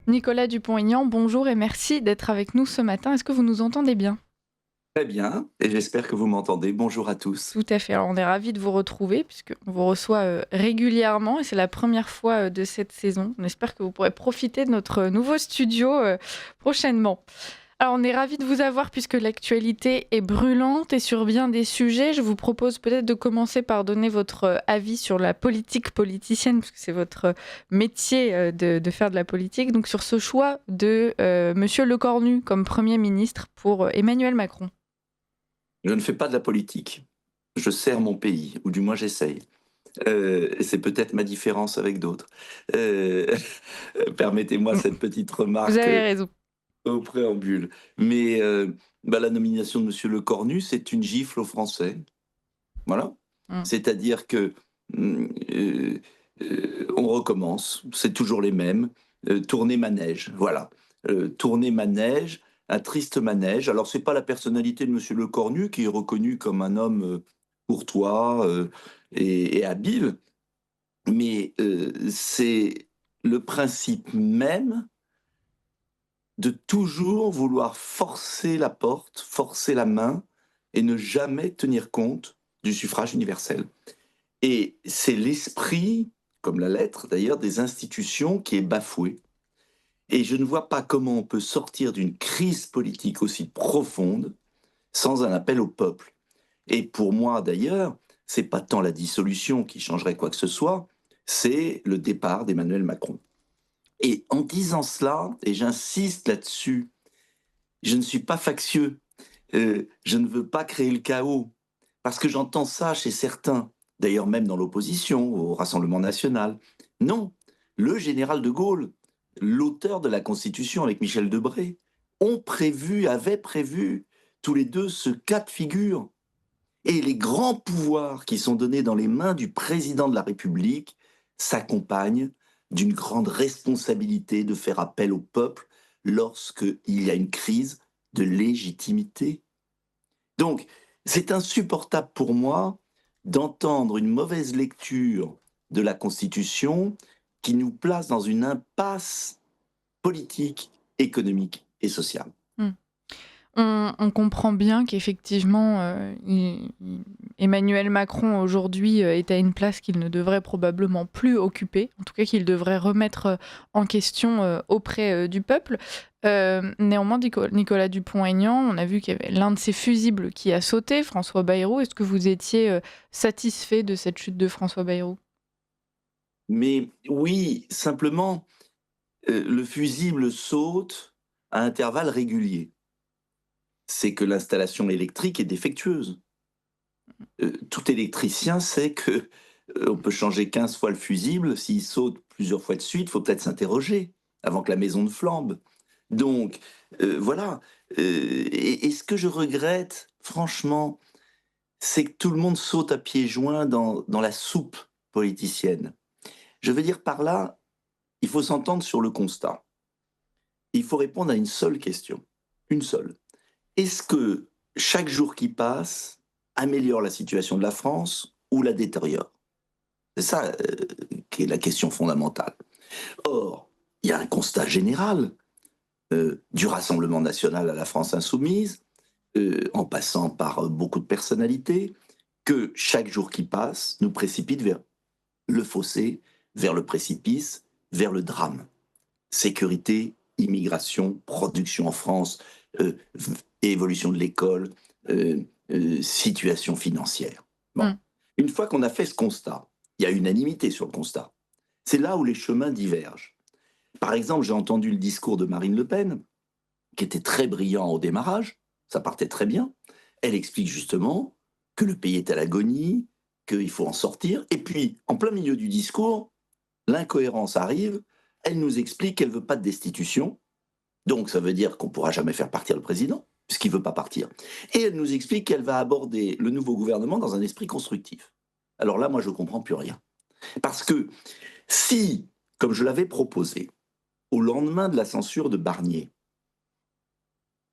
Nicolas Dupont-Aignan, bonjour et merci d'être avec nous ce matin. Est-ce que vous nous entendez bien? Très bien, et j'espère que vous m'entendez. Bonjour à tous. Tout à fait. Alors, on est ravis de vous retrouver puisqu'on vous reçoit régulièrement et c'est la première fois de cette saison. On espère que vous pourrez profiter de notre nouveau studio prochainement. Alors, on est ravis de vous avoir puisque l'actualité est brûlante et sur bien des sujets. Je vous propose peut-être de commencer par donner votre avis sur la politique politicienne, puisque c'est votre métier de faire de la politique. Donc, sur ce choix de Monsieur Lecornu comme Premier ministre pour Emmanuel Macron. Je ne fais pas de la politique. Je sers mon pays, ou du moins j'essaye. Et c'est peut-être ma différence avec d'autres. Euh, Permettez-moi Mm, cette petite Vous remarque avez raison. au préambule. Mais la nomination de Monsieur Lecornu, c'est une gifle aux Français. Voilà. Mm. C'est-à-dire que on recommence, c'est toujours les mêmes. Tourner manège, voilà. Tourner manège, un triste manège. Alors c'est pas la personnalité de Monsieur Lecornu qui est reconnu comme un homme courtois et habile, mais c'est le principe même de toujours vouloir forcer la porte, forcer la main et ne jamais tenir compte du suffrage universel. Et c'est l'esprit, comme la lettre d'ailleurs, des institutions qui est bafoué. Et je ne vois pas comment on peut sortir d'une crise politique aussi profonde sans un appel au peuple. Et pour moi d'ailleurs, c'est pas tant la dissolution qui changerait quoi que ce soit, c'est le départ d'Emmanuel Macron. Et en disant cela, et j'insiste là-dessus, je ne suis pas factieux, je ne veux pas créer le chaos, parce que j'entends ça chez certains, d'ailleurs même dans l'opposition, au Rassemblement national. Non, le général de Gaulle, l'auteur de la Constitution avec Michel Debré, avaient prévu tous les deux ce cas de figure. Et les grands pouvoirs qui sont donnés dans les mains du président de la République s'accompagnent d'une grande responsabilité de faire appel au peuple lorsqu'il y a une crise de légitimité. Donc, c'est insupportable pour moi d'entendre une mauvaise lecture de la Constitution qui nous place dans une impasse politique, économique et sociale. Mm. On comprend bien qu'effectivement, Emmanuel Macron aujourd'hui est à une place qu'il ne devrait probablement plus occuper, en tout cas qu'il devrait remettre en question auprès du peuple. Néanmoins, Nicolas Dupont-Aignan, on a vu qu'il y avait l'un de ses fusibles qui a sauté, François Bayrou. Est-ce que vous étiez satisfait de cette chute de François Bayrou? Mais oui, simplement, le fusible saute à intervalles réguliers. C'est que l'installation électrique est défectueuse. Tout électricien sait que on peut changer 15 fois le fusible. S'il saute plusieurs fois de suite, il faut peut-être s'interroger avant que la maison ne flambe. Donc, voilà. Et ce que je regrette, franchement, c'est que tout le monde saute à pieds joints dans la soupe politicienne. Je veux dire par là, il faut s'entendre sur le constat. Il faut répondre à une seule question. Une seule. Est-ce que chaque jour qui passe améliore la situation de la France ou la détériore? C'est ça qui est la question fondamentale. Or, il y a un constat général du Rassemblement national à la France insoumise, en passant par beaucoup de personnalités, que chaque jour qui passe nous précipite vers le fossé, vers le précipice, vers le drame. Sécurité, immigration, production en France, euh, évolution de l'école, situation financière. Bon. Mm. Une fois qu'on a fait ce constat, il y a unanimité sur le constat. C'est là où les chemins divergent. Par exemple, j'ai entendu le discours de Marine Le Pen, qui était très brillant au démarrage, ça partait très bien. Elle explique justement que le pays est à l'agonie, qu'il faut en sortir. Et puis, en plein milieu du discours, l'incohérence arrive, elle nous explique qu'elle ne veut pas de destitution, donc ça veut dire qu'on ne pourra jamais faire partir le président, puisqu'il ne veut pas partir. Et elle nous explique qu'elle va aborder le nouveau gouvernement dans un esprit constructif. Alors là, moi, je ne comprends plus rien. Parce que si, comme je l'avais proposé, au lendemain de la censure de Barnier,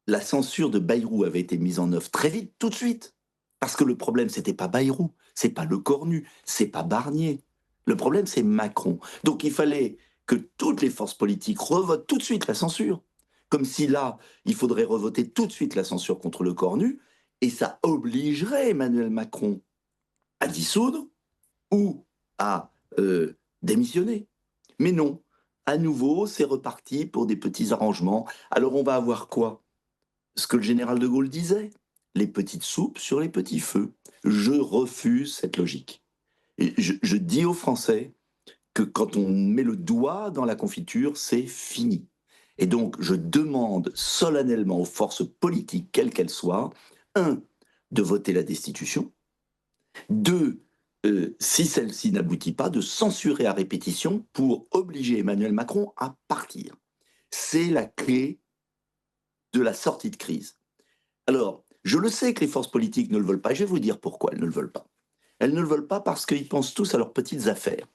la censure de Bayrou avait été mise en œuvre très vite, tout de suite, parce que le problème, c'était pas Bayrou, c'est pas Lecornu, c'est pas Barnier. Le problème, c'est Macron. Donc il fallait que toutes les forces politiques revotent tout de suite la censure. Comme si là, il faudrait revoter tout de suite la censure contre le corps nu, et ça obligerait Emmanuel Macron à dissoudre ou à démissionner. Mais non, à nouveau, c'est reparti pour des petits arrangements. Alors on va avoir quoi? Ce que le général de Gaulle disait, les petites soupes sur les petits feux. Je refuse cette logique. Et je dis aux Français que quand on met le doigt dans la confiture, c'est fini. Et donc, je demande solennellement aux forces politiques, quelles qu'elles soient, un, de voter la destitution, deux, si celle-ci n'aboutit pas, de censurer à répétition pour obliger Emmanuel Macron à partir. C'est la clé de la sortie de crise. Alors, je le sais que les forces politiques ne le veulent pas, et je vais vous dire pourquoi elles ne le veulent pas. Elles ne le veulent pas parce qu'ils pensent tous à leurs petites affaires.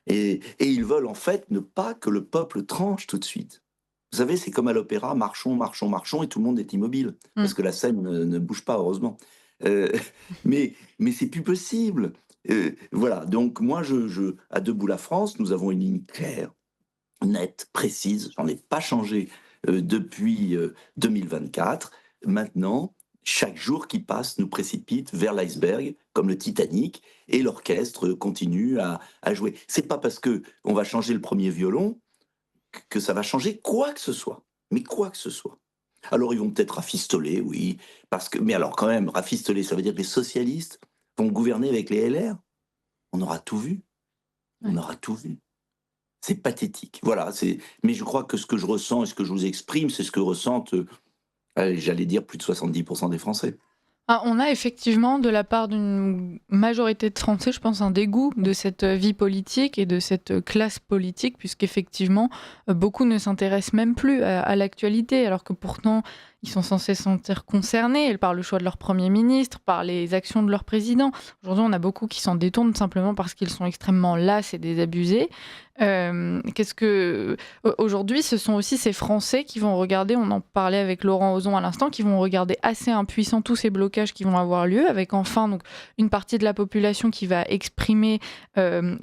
Et ils veulent en fait ne pas que le peuple tranche tout de suite. Vous savez, c'est comme à l'opéra, marchons, marchons, marchons, et tout le monde est immobile, Mmh. parce que la scène ne bouge pas, heureusement. Euh, mais c'est plus possible. Voilà, donc moi, à Debout la France, nous avons une ligne claire, nette, précise, j'en ai pas changé depuis 2024. Maintenant, chaque jour qui passe nous précipite vers l'iceberg, comme le Titanic, et l'orchestre continue à jouer. C'est pas parce que on va changer le premier violon que ça va changer quoi que ce soit. Mais quoi que ce soit. Alors ils vont peut-être rafistoler, oui, mais alors quand même, rafistoler, ça veut dire que les socialistes vont gouverner avec les LR. On aura tout vu. On Ouais. aura tout vu. C'est pathétique. Voilà, mais je crois que ce que je ressens et ce que je vous exprime, c'est ce que ressentent, j'allais dire, plus de 70% des Français. Ah, on a effectivement, de la part d'une majorité de Français, je pense, un dégoût de cette vie politique et de cette classe politique, puisqu'effectivement, beaucoup ne s'intéressent même plus à l'actualité, alors que pourtant, ils sont censés se sentir concernés par le choix de leur Premier ministre, par les actions de leur président. Aujourd'hui, on a beaucoup qui s'en détournent simplement parce qu'ils sont extrêmement las et désabusés. Aujourd'hui, ce sont aussi ces Français qui vont regarder, on en parlait avec Laurent Ozon à l'instant, qui vont regarder assez impuissants tous ces blocages qui vont avoir lieu, avec enfin donc, une partie de la population qui va exprimer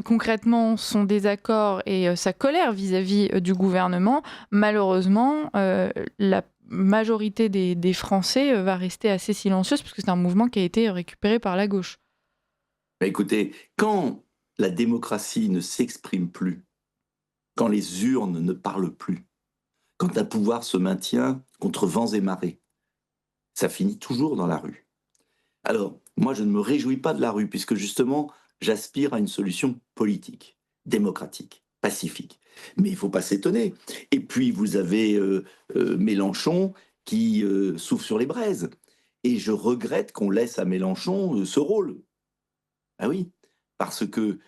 concrètement son désaccord et sa colère vis-à-vis du gouvernement. Malheureusement, la majorité des Français va rester assez silencieuse, parce que c'est un mouvement qui a été récupéré par la gauche. Bah, écoutez, quand la démocratie ne s'exprime plus, quand les urnes ne parlent plus, quand un pouvoir se maintient contre vents et marées, ça finit toujours dans la rue. Alors, moi, je ne me réjouis pas de la rue, puisque justement, j'aspire à une solution politique, démocratique, pacifique. Mais il ne faut pas s'étonner. Et puis, vous avez Mélenchon qui souffle sur les braises. Et je regrette qu'on laisse à Mélenchon ce rôle. Ah oui, parce que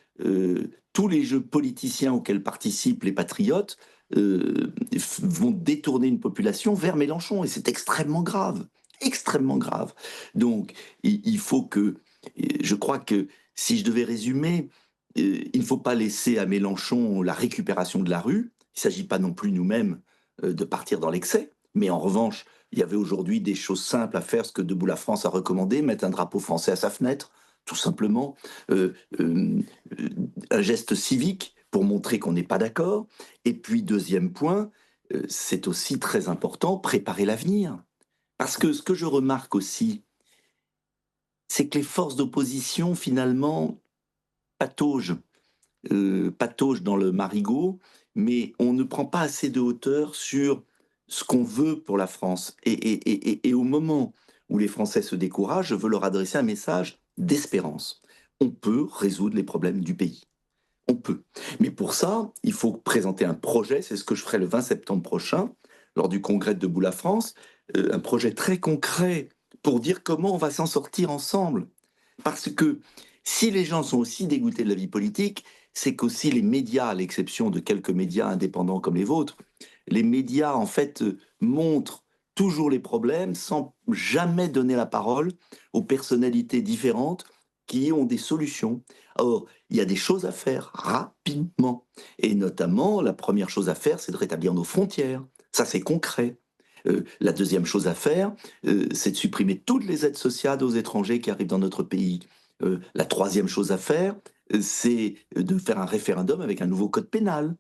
tous les jeux politiciens auxquels participent les patriotes vont détourner une population vers Mélenchon, et c'est extrêmement grave, extrêmement grave. Donc, il faut que, je crois que si je devais résumer, il ne faut pas laisser à Mélenchon la récupération de la rue. Il ne s'agit pas non plus nous-mêmes de partir dans l'excès, mais en revanche, il y avait aujourd'hui des choses simples à faire, ce que Debout la France a recommandé, mettre un drapeau français à sa fenêtre, tout simplement, euh, euh, un geste civique pour montrer qu'on n'est pas d'accord. Et puis, deuxième point, c'est aussi très important, préparer l'avenir. Parce que ce que je remarque aussi, c'est que les forces d'opposition, finalement, pataugent, pataugent dans le marigot, mais on ne prend pas assez de hauteur sur ce qu'on veut pour la France. Et au moment où les Français se découragent, je veux leur adresser un message d'espérance. On peut résoudre les problèmes du pays. On peut. Mais pour ça, il faut présenter un projet, c'est ce que je ferai le 20 septembre prochain, lors du congrès de Debout la France, un projet très concret pour dire comment on va s'en sortir ensemble. Parce que si les gens sont aussi dégoûtés de la vie politique, c'est qu'aussi les médias, à l'exception de quelques médias indépendants comme les vôtres, les médias en fait montrent toujours les problèmes sans jamais donner la parole aux personnalités différentes qui ont des solutions. Or, il y a des choses à faire rapidement. Et notamment, la première chose à faire, c'est de rétablir nos frontières. Ça, c'est concret. La deuxième chose à faire, c'est de supprimer toutes les aides sociales aux étrangers qui arrivent dans notre pays. La troisième chose à faire, c'est de faire un référendum avec un nouveau code pénal.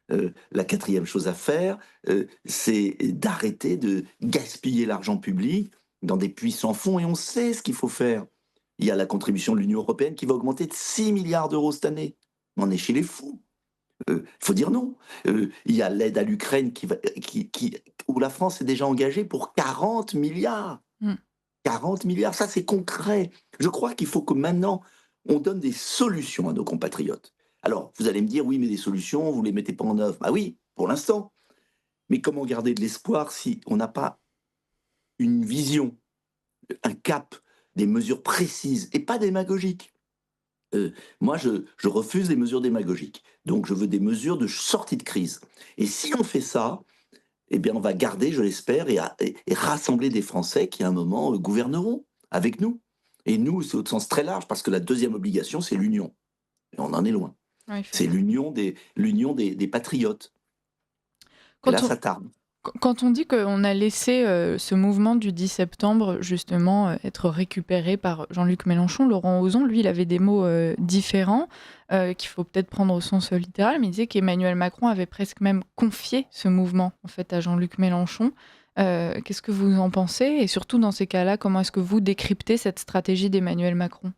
La quatrième chose à faire, c'est d'arrêter de gaspiller l'argent public dans des puits sans fond et on sait ce qu'il faut faire. Il y a la contribution de l'Union européenne qui va augmenter de 6 milliards d'euros cette année. On est chez les fous. Il faut dire non. Il y a l'aide à l'Ukraine où la France est déjà engagée pour 40 milliards. Mmh. 40 milliards, ça c'est concret. Je crois qu'il faut que maintenant, on donne des solutions à nos compatriotes. Alors, vous allez me dire, oui, mais des solutions, vous ne les mettez pas en œuvre. Bah oui, pour l'instant. Mais comment garder de l'espoir si on n'a pas une vision, un cap, des mesures précises et pas démagogiques? Moi, je refuse les mesures démagogiques. Donc, je veux des mesures de sortie de crise. Et si on fait ça, eh bien, on va garder, je l'espère, et rassembler des Français qui, à un moment, gouverneront avec nous. Et nous, c'est au sens très large, parce que la deuxième obligation, c'est l'union. Et on en est loin. Ouais, C'est effectivement. l'union des patriotes. Et là, Quand on ça tarde. Quand on dit qu'on a laissé ce mouvement du 10 septembre justement être récupéré par Jean-Luc Mélenchon, Laurent Ozon, lui, il avait des mots différents qu'il faut peut-être prendre au sens littéral, mais il disait qu'Emmanuel Macron avait presque même confié ce mouvement en fait à Jean-Luc Mélenchon. Qu'est-ce que vous en pensez? Et surtout dans ces cas-là, comment est-ce que vous décryptez cette stratégie d'Emmanuel Macron?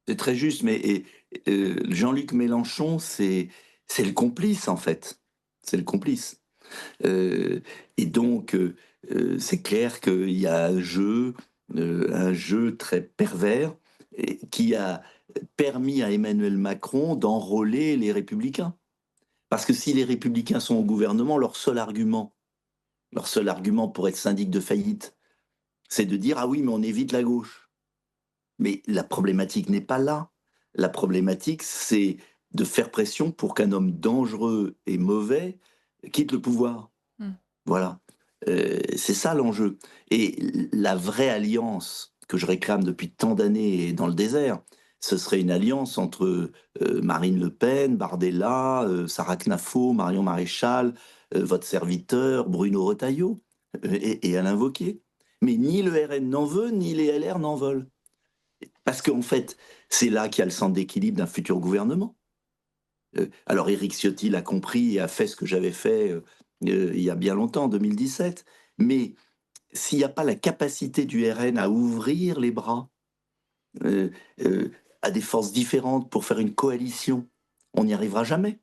C'est très juste, mais Jean-Luc Mélenchon, c'est le complice, en fait. C'est le complice. Euh, et donc, c'est clair qu'il y a un jeu très pervers qui a permis à Emmanuel Macron d'enrôler les Républicains. Parce que si les Républicains sont au gouvernement, leur seul argument pour être syndic de faillite, c'est de dire ah oui, mais on évite la gauche. Mais la problématique n'est pas là. La problématique, c'est de faire pression pour qu'un homme dangereux et mauvais quitte le pouvoir. Hmm. Voilà. C'est ça l'enjeu. Et la vraie alliance que je réclame depuis tant d'années dans le désert, ce serait une alliance entre Marine Le Pen, Bardella, Sarah Knafo, Marion Maréchal, votre serviteur, Bruno Retailleau et Alain Wauquiez. Mais ni le RN n'en veut, ni les LR n'en veulent. Parce qu'en fait, c'est là qu'il y a le centre d'équilibre d'un futur gouvernement. Alors Éric Ciotti l'a compris et a fait ce que j'avais fait il y a bien longtemps, en 2017. Mais s'il n'y a pas la capacité du RN à ouvrir les bras euh, euh, à des forces différentes pour faire une coalition, on n'y arrivera jamais.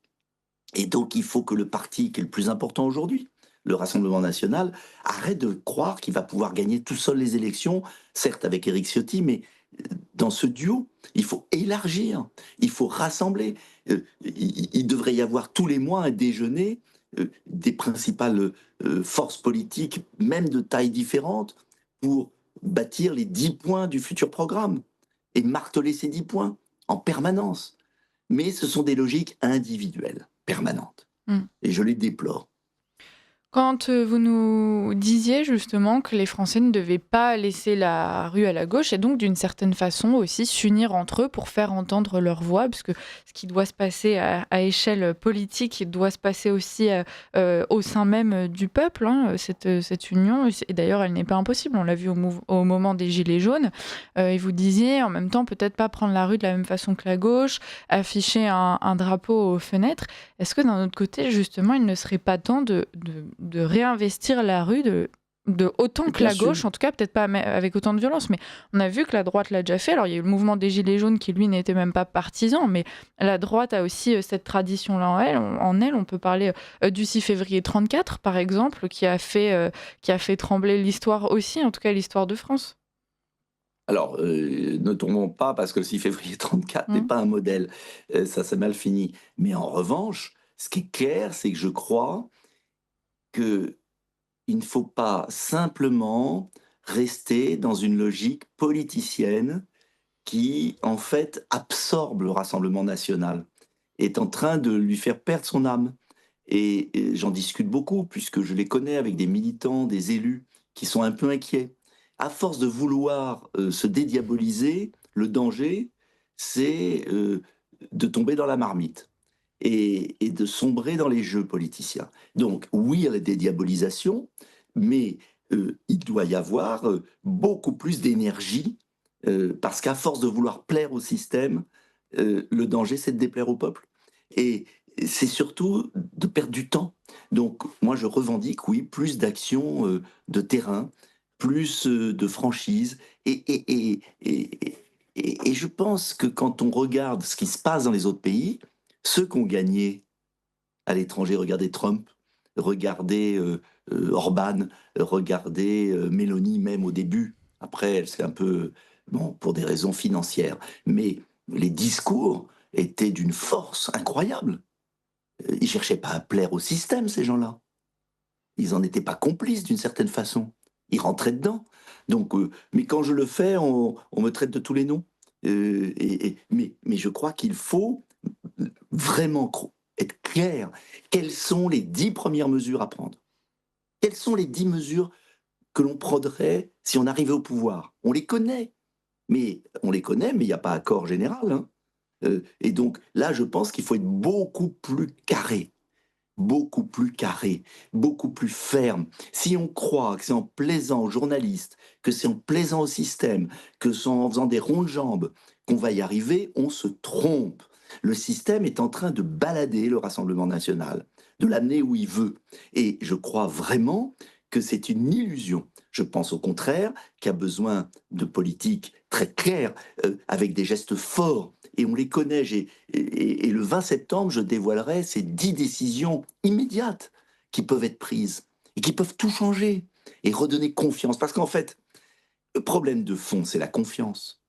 Et donc il faut que le parti qui est le plus important aujourd'hui, le Rassemblement national, arrête de croire qu'il va pouvoir gagner tout seul les élections, certes avec Éric Ciotti, mais dans ce duo, il faut élargir, il faut rassembler. Il devrait y avoir tous les mois un déjeuner des principales forces politiques, même de taille différente, pour bâtir les 10 points du futur programme et marteler ces 10 points en permanence. Mais ce sont des logiques individuelles, permanentes. Hmm. Et je les déplore. Quand vous nous disiez justement que les Français ne devaient pas laisser la rue à la gauche et donc d'une certaine façon aussi s'unir entre eux pour faire entendre leur voix, puisque ce qui doit se passer à échelle politique doit se passer aussi au sein même du peuple, hein, cette union. Et d'ailleurs, elle n'est pas impossible. On l'a vu au moment des Gilets jaunes. Et vous disiez en même temps peut-être pas prendre la rue de la même façon que la gauche, afficher un drapeau aux fenêtres. Est-ce que d'un autre côté, justement, il ne serait pas temps de réinvestir la rue de autant que Bien la sûr. gauche, en tout cas peut-être pas avec autant de violence, mais on a vu que la droite l'a déjà fait. Alors il y a eu le mouvement des Gilets jaunes qui lui n'était même pas partisan, mais la droite a aussi cette tradition-là en elle. On peut parler du 6 février 34 par exemple, qui a fait trembler l'histoire aussi, en tout cas l'histoire de France. Alors, ne tombons pas parce que le 6 février 34 n'est Mm. pas un modèle, ça c'est mal fini. Mais en revanche, ce qui est clair, c'est que je crois qu'il ne faut pas simplement rester dans une logique politicienne qui, en fait, absorbe le Rassemblement national, est en train de lui faire perdre son âme. Et j'en discute beaucoup, puisque je les connais avec des militants, des élus, qui sont un peu inquiets. À force de vouloir se dédiaboliser, le danger, c'est de tomber dans la marmite et de sombrer dans les jeux politiciens. Donc oui à la dédiabolisation, mais il doit y avoir beaucoup plus d'énergie, parce qu'à force de vouloir plaire au système, le danger, c'est de déplaire au peuple. Et c'est surtout de perdre du temps. Donc moi, je revendique, oui, plus d'actions, de terrain, plus, de franchise et je pense que quand on regarde ce qui se passe dans les autres pays, ceux qui ont gagné à l'étranger, regardez Trump, regardez, Orban, regardez, Meloni même au début. Après, elle s'est un peu bon, pour des raisons financières. Mais les discours étaient d'une force incroyable. Ils cherchaient pas à plaire au système, ces gens-là. Ils en étaient pas complices d'une certaine façon. Ils rentraient dedans. Donc, mais quand je le fais, on me traite de tous les noms. Mais je crois qu'il faut vraiment être clair. Quelles sont les 10 premières mesures à prendre? Quelles sont les 10 mesures que l'on prendrait si on arrivait au pouvoir? On les connaît, mais il n'y a pas accord général, hein. Et donc là, je pense qu'il faut être beaucoup plus carré, beaucoup plus ferme. Si on croit que c'est en plaisant aux journalistes, que c'est en plaisant au système, que c'est en faisant des ronds de jambes qu'on va y arriver, on se trompe. Le système est en train de balader le Rassemblement national, de l'amener où il veut. Et je crois vraiment que c'est une illusion. Je pense au contraire qu'il y a besoin de politiques très claires, avec des gestes forts, et on les connaît. Et le 20 septembre, je dévoilerai ces 10 décisions immédiates qui peuvent être prises et qui peuvent tout changer et redonner confiance. Parce qu'en fait, le problème de fond, c'est la confiance.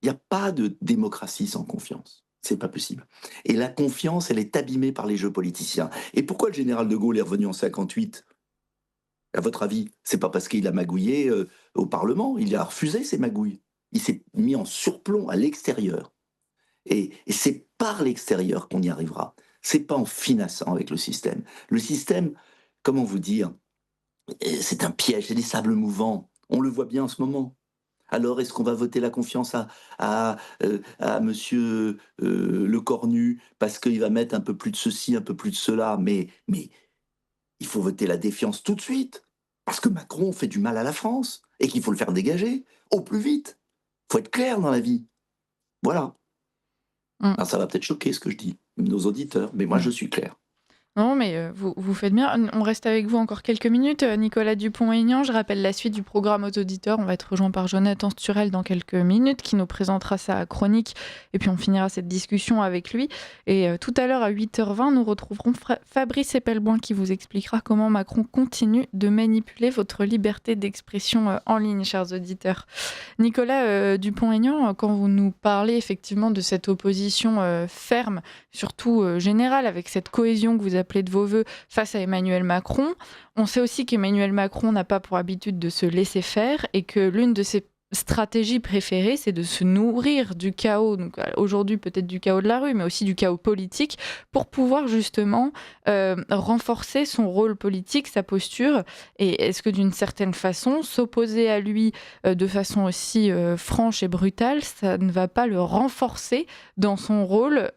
Il n'y a pas de démocratie sans confiance. C'est pas possible. Et la confiance, elle est abîmée par les jeux politiciens. Et pourquoi le général de Gaulle est revenu en 58? À votre avis, c'est pas parce qu'il a magouillé au Parlement. Il a refusé ses magouilles. Il s'est mis en surplomb à l'extérieur. Et c'est par l'extérieur qu'on y arrivera. C'est pas en finassant avec le système. Le système, comment vous dire, c'est un piège, c'est des sables mouvants. On le voit bien en ce moment. Alors, est-ce qu'on va voter la confiance à monsieur Le Cornu parce qu'il va mettre un peu plus de ceci, un peu plus de cela, mais il faut voter la défiance tout de suite parce que Macron fait du mal à la France et qu'il faut le faire dégager au plus vite. Il faut être clair dans la vie. Voilà. Mm. Alors ça va peut-être choquer ce que je dis, nos auditeurs, mais moi Mm. je suis clair. Non, mais vous faites bien. On reste avec vous encore quelques minutes. Nicolas Dupont-Aignan, je rappelle la suite du programme aux auditeurs. On va être rejoint par Jonathan Sturel dans quelques minutes qui nous présentera sa chronique et puis on finira cette discussion avec lui. Et tout à l'heure à 8h20, nous retrouverons Fabrice Epelboin qui vous expliquera comment Macron continue de manipuler votre liberté d'expression en ligne, chers auditeurs. Nicolas Dupont-Aignan, quand vous nous parlez effectivement de cette opposition ferme, surtout générale, avec cette cohésion que vous appelez de vos voeux face à Emmanuel Macron, on sait aussi qu'Emmanuel Macron n'a pas pour habitude de se laisser faire et que l'une de ses stratégie préférée, c'est de se nourrir du chaos, donc aujourd'hui peut-être du chaos de la rue, mais aussi du chaos politique, pour pouvoir justement renforcer son rôle politique, sa posture, et est-ce que d'une certaine façon, s'opposer à lui de façon aussi franche et brutale, ça ne va pas le renforcer dans son rôle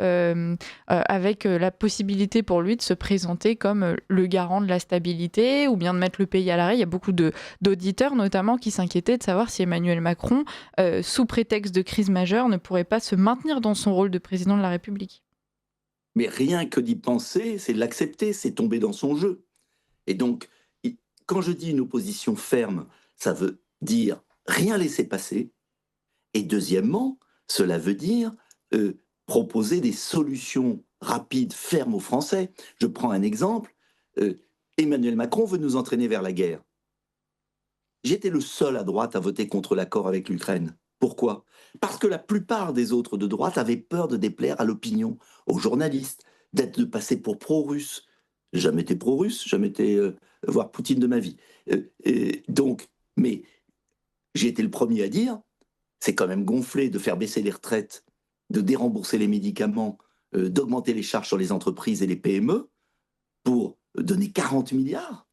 avec la possibilité pour lui de se présenter comme le garant de la stabilité ou bien de mettre le pays à l'arrêt. Il y a beaucoup d'auditeurs notamment qui s'inquiétaient de savoir si Emmanuel Macron, sous prétexte de crise majeure, ne pourrait pas se maintenir dans son rôle de président de la République. Mais rien que d'y penser, c'est de l'accepter, c'est tomber dans son jeu. Et donc, quand je dis une opposition ferme, ça veut dire rien laisser passer. Et deuxièmement, cela veut dire proposer des solutions rapides, fermes aux Français. Je prends un exemple. Emmanuel Macron veut nous entraîner vers la guerre. J'étais le seul à droite à voter contre l'accord avec l'Ukraine. Pourquoi? Parce que la plupart des autres de droite avaient peur de déplaire à l'opinion, aux journalistes, de passer pour pro-russe. J'ai jamais été pro-russe, jamais été voir Poutine de ma vie. Mais j'ai été le premier à dire, c'est quand même gonflé de faire baisser les retraites, de dérembourser les médicaments, d'augmenter les charges sur les entreprises et les PME pour donner 40 milliards,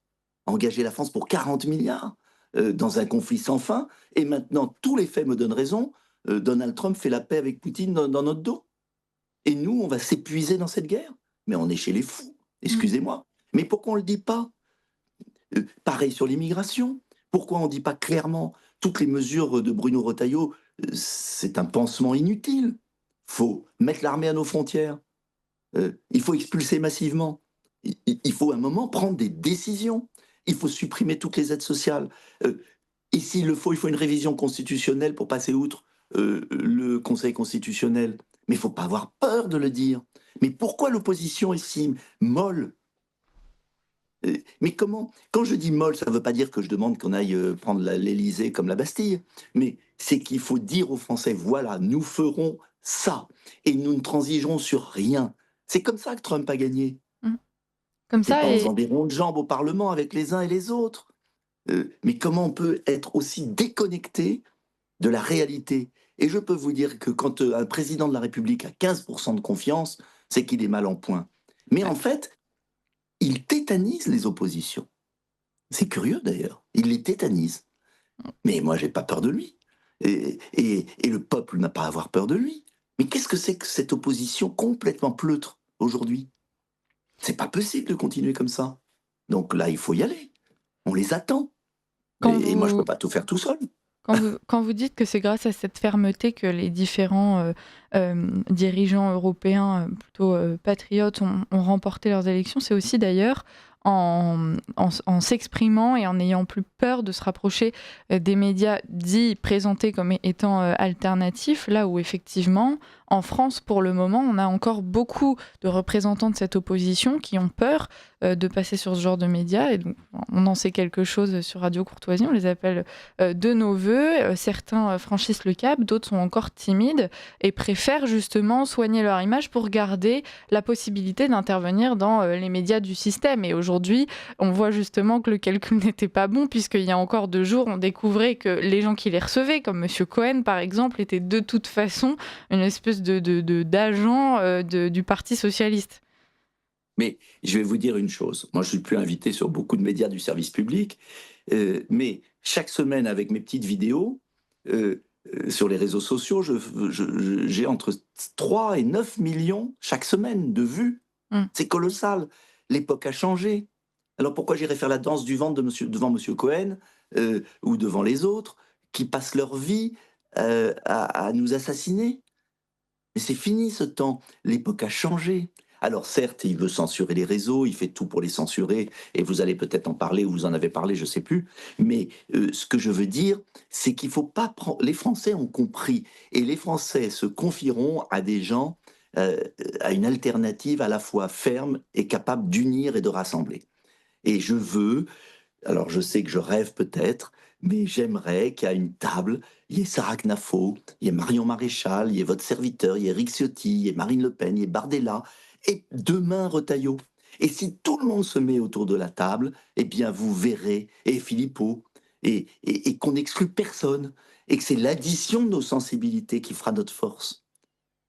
engager la France pour 40 milliards dans un conflit sans fin. Et maintenant, tous les faits me donnent raison. Donald Trump fait la paix avec Poutine dans notre dos. Et nous, on va s'épuiser dans cette guerre. Mais on est chez les fous, excusez-moi. Mais pourquoi on ne le dit pas? Pareil sur l'immigration. Pourquoi on ne dit pas clairement toutes les mesures de Bruno Retailleau? C'est un pansement inutile. Faut mettre l'armée à nos frontières. Il faut expulser massivement. Il faut à un moment prendre des décisions. Il faut supprimer toutes les aides sociales. Heu, et s'il le faut, il faut une révision constitutionnelle pour passer outre, le Conseil constitutionnel. Mais il faut pas avoir peur de le dire. Mais pourquoi l'opposition est si molle? Mais comment? Quand je dis molle, ça ne veut pas dire que je demande qu'on aille, prendre l'Élysée comme la Bastille, mais c'est qu'il faut dire aux Français: «Voilà, nous ferons ça et nous ne transigerons sur rien». C'est comme ça que Trump a gagné. Mmh. Comme C'est pas ça en et faisant des ronds de jambes au Parlement avec les uns et les autres. Mais comment on peut être aussi déconnecté de la réalité? Et je peux vous dire que quand, un président de la République a 15 de confiance, c'est qu'il est mal en point. Mais ouais. en fait, il tétanise les oppositions. C'est curieux d'ailleurs, il les tétanise. Mais moi, j'ai pas peur de lui. Et le peuple n'a pas à avoir peur de lui. Mais qu'est-ce que c'est que cette opposition complètement pleutre aujourd'hui? C'est pas possible de continuer comme ça. Donc là, il faut y aller. On les attend. Quand Et moi, je peux vous pas tout faire tout seul. quand vous dites que c'est grâce à cette fermeté que les différents, dirigeants européens, plutôt, patriotes ont remporté leurs élections, c'est aussi d'ailleurs en s'exprimant et en n'ayant plus peur de se rapprocher, des médias dits présentés comme étant, alternatifs. Là où effectivement, en France, pour le moment, on a encore beaucoup de représentants de cette opposition qui ont peur, de passer sur ce genre de médias et donc on en sait quelque chose sur Radio Courtoisie. On les appelle de nos voeux. Certains franchissent le cap, d'autres sont encore timides et préfèrent justement soigner leur image pour garder la possibilité d'intervenir dans les médias du système. Et aujourd'hui, on voit justement que le calcul n'était pas bon, puisqu'il y a encore 2 jours, on découvrait que les gens qui les recevaient, comme M. Cohen par exemple, étaient de toute façon une espèce d'agent du Parti socialiste. Mais je vais vous dire une chose. Moi, je suis plus invité sur beaucoup de médias du service public, mais chaque semaine, avec mes petites vidéos, sur les réseaux sociaux, j'ai entre 3 et 9 millions chaque semaine de vues. Mm. C'est colossal. L'époque a changé. Alors pourquoi j'irais faire la danse du ventre devant monsieur Cohen, ou devant les autres qui passent leur vie, à nous assassiner? Mais c'est fini ce temps. L'époque a changé. Alors certes, il veut censurer les réseaux, il fait tout pour les censurer, et vous allez peut-être en parler, ou vous en avez parlé, je ne sais plus. Mais ce que je veux dire, c'est qu'il faut pas prendre. Les Français ont compris, et les Français se confieront à des gens, à une alternative à la fois ferme et capable d'unir et de rassembler. Et je veux, alors je sais que je rêve peut-être, mais j'aimerais qu'à une table, il y ait Sarah Knafo, il y ait Marion Maréchal, il y ait votre serviteur, il y ait Eric Ciotti, il y ait Marine Le Pen, il y ait Bardella, et demain Retailleau. Et si tout le monde se met autour de la table, eh bien vous verrez, et Philippot, et qu'on n'exclut personne, et que c'est l'addition de nos sensibilités qui fera notre force.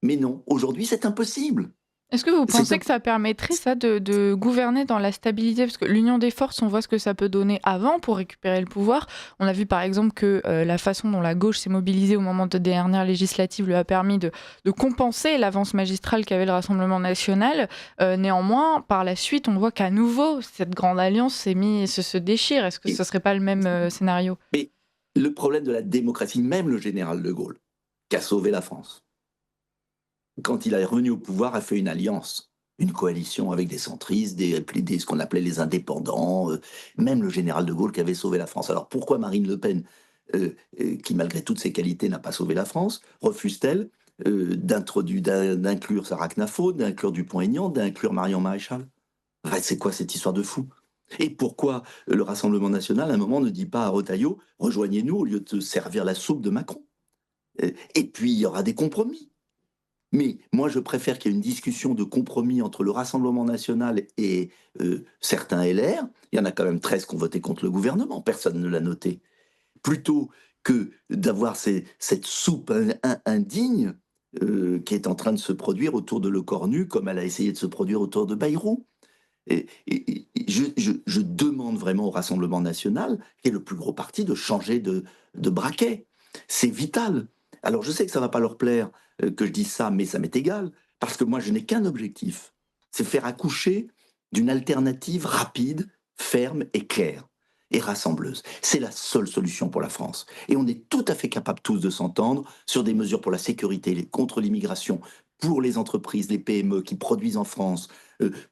Mais non, aujourd'hui c'est impossible. Est-ce que vous C'est pensez un- que ça permettrait ça de gouverner dans la stabilité? Parce que l'union des forces, on voit ce que ça peut donner avant pour récupérer le pouvoir. On a vu par exemple que la façon dont la gauche s'est mobilisée au moment de dernières législatives lui a permis de compenser l'avance magistrale qu'avait le Rassemblement national. Néanmoins, par la suite, on voit qu'à nouveau, cette grande alliance se déchire. Est-ce que ce ne serait pas le même scénario? Mais le problème de la démocratie, même le général de Gaulle, qui a sauvé la France, quand il est revenu au pouvoir, a fait une alliance, une coalition avec des centristes, ce qu'on appelait les indépendants, même le général de Gaulle qui avait sauvé la France. Alors pourquoi Marine Le Pen, qui malgré toutes ses qualités n'a pas sauvé la France, refuse-t-elle d'inclure Sarah Knafo, d'inclure Dupont-Aignan, d'inclure Marion Maréchal? Enfin, c'est quoi cette histoire de fou? Et pourquoi le Rassemblement national, à un moment, ne dit pas à Retailleau, rejoignez-nous au lieu de servir la soupe de Macron? Et puis, il y aura des compromis. Mais moi, je préfère qu'il y ait une discussion de compromis entre le Rassemblement national et certains LR. Il y en a quand même 13 qui ont voté contre le gouvernement, personne ne l'a noté. Plutôt que d'avoir cette soupe indigne qui est en train de se produire autour de Le Cornu, comme elle a essayé de se produire autour de Bayrou. Je demande vraiment au Rassemblement national, qui est le plus gros parti, de changer de braquet. C'est vital. Alors je sais que ça ne va pas leur plaire que je dise ça, mais ça m'est égal, parce que moi je n'ai qu'un objectif, c'est faire accoucher d'une alternative rapide, ferme et claire, et rassembleuse. C'est la seule solution pour la France. Et on est tout à fait capable tous de s'entendre sur des mesures pour la sécurité, contre l'immigration, pour les entreprises, les PME qui produisent en France,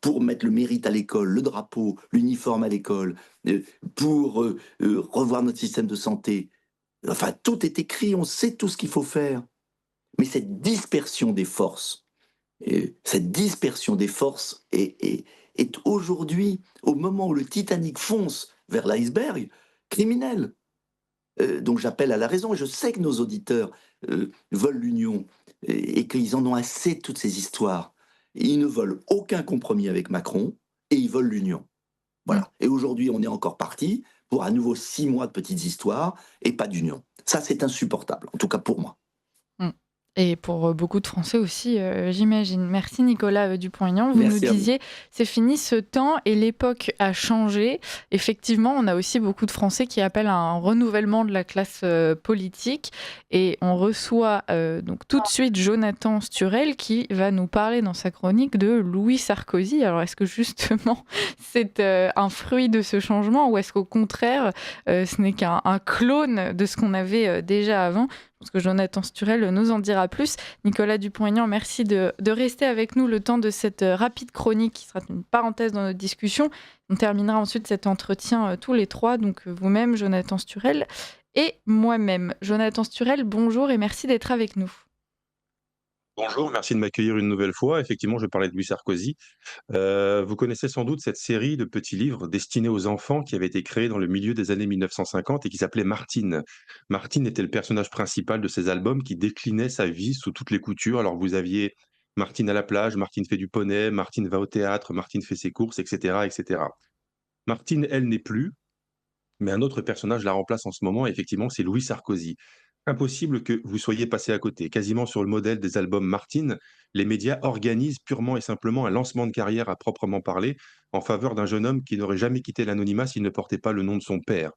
pour mettre le mérite à l'école, le drapeau, l'uniforme à l'école, heu, pour, revoir notre système de santé. Enfin, tout est écrit, on sait tout ce qu'il faut faire. Mais cette dispersion des forces est aujourd'hui, au moment où le Titanic fonce vers l'iceberg, criminelle. Donc j'appelle à la raison et je sais que nos auditeurs veulent l'union et qu'ils en ont assez de toutes ces histoires. Ils ne veulent aucun compromis avec Macron et ils veulent l'union. Mmh. Voilà. Et aujourd'hui, on est encore parti pour à nouveau 6 mois de petites histoires et pas d'union. Ça, c'est insupportable, en tout cas pour moi. Mmh. Et pour, beaucoup de Français aussi, j'imagine. Merci Nicolas, Dupont-Aignan. Vous nous Merci à vous. disiez: «C'est fini ce temps et l'époque a changé». Effectivement, on a aussi beaucoup de Français qui appellent à un renouvellement de la classe, politique et on reçoit, donc tout de suite Jonathan Sturel qui va nous parler dans sa chronique de Louis Sarkozy. Alors est-ce que justement c'est, un fruit de ce changement ou est-ce qu'au contraire, ce n'est qu'un clone de ce qu'on avait, déjà avant? Je pense que Jonathan Sturel nous en dira plus. Nicolas Dupont-Aignan, merci de rester avec nous le temps de cette rapide chronique qui sera une parenthèse dans notre discussion. On terminera ensuite cet entretien tous les trois, donc vous-même, Jonathan Sturel et moi-même. Jonathan Sturel, bonjour et merci d'être avec nous. Bonjour, merci de m'accueillir une nouvelle fois. Effectivement, je parlais de Louis Sarkozy. Vous connaissez sans doute cette série de petits livres destinés aux enfants qui avait été créée dans le milieu des années 1950 et qui s'appelait Martine. Martine était le personnage principal de ces albums qui déclinaient sa vie sous toutes les coutures. Alors vous aviez Martine à la plage, Martine fait du poney, Martine va au théâtre, Martine fait ses courses, etc., etc. Martine, elle, n'est plus, mais un autre personnage la remplace en ce moment, effectivement, c'est Louis Sarkozy. Impossible que vous soyez passé à côté. Quasiment sur le modèle des albums Martine, les médias organisent purement et simplement un lancement de carrière à proprement parler en faveur d'un jeune homme qui n'aurait jamais quitté l'anonymat s'il ne portait pas le nom de son père.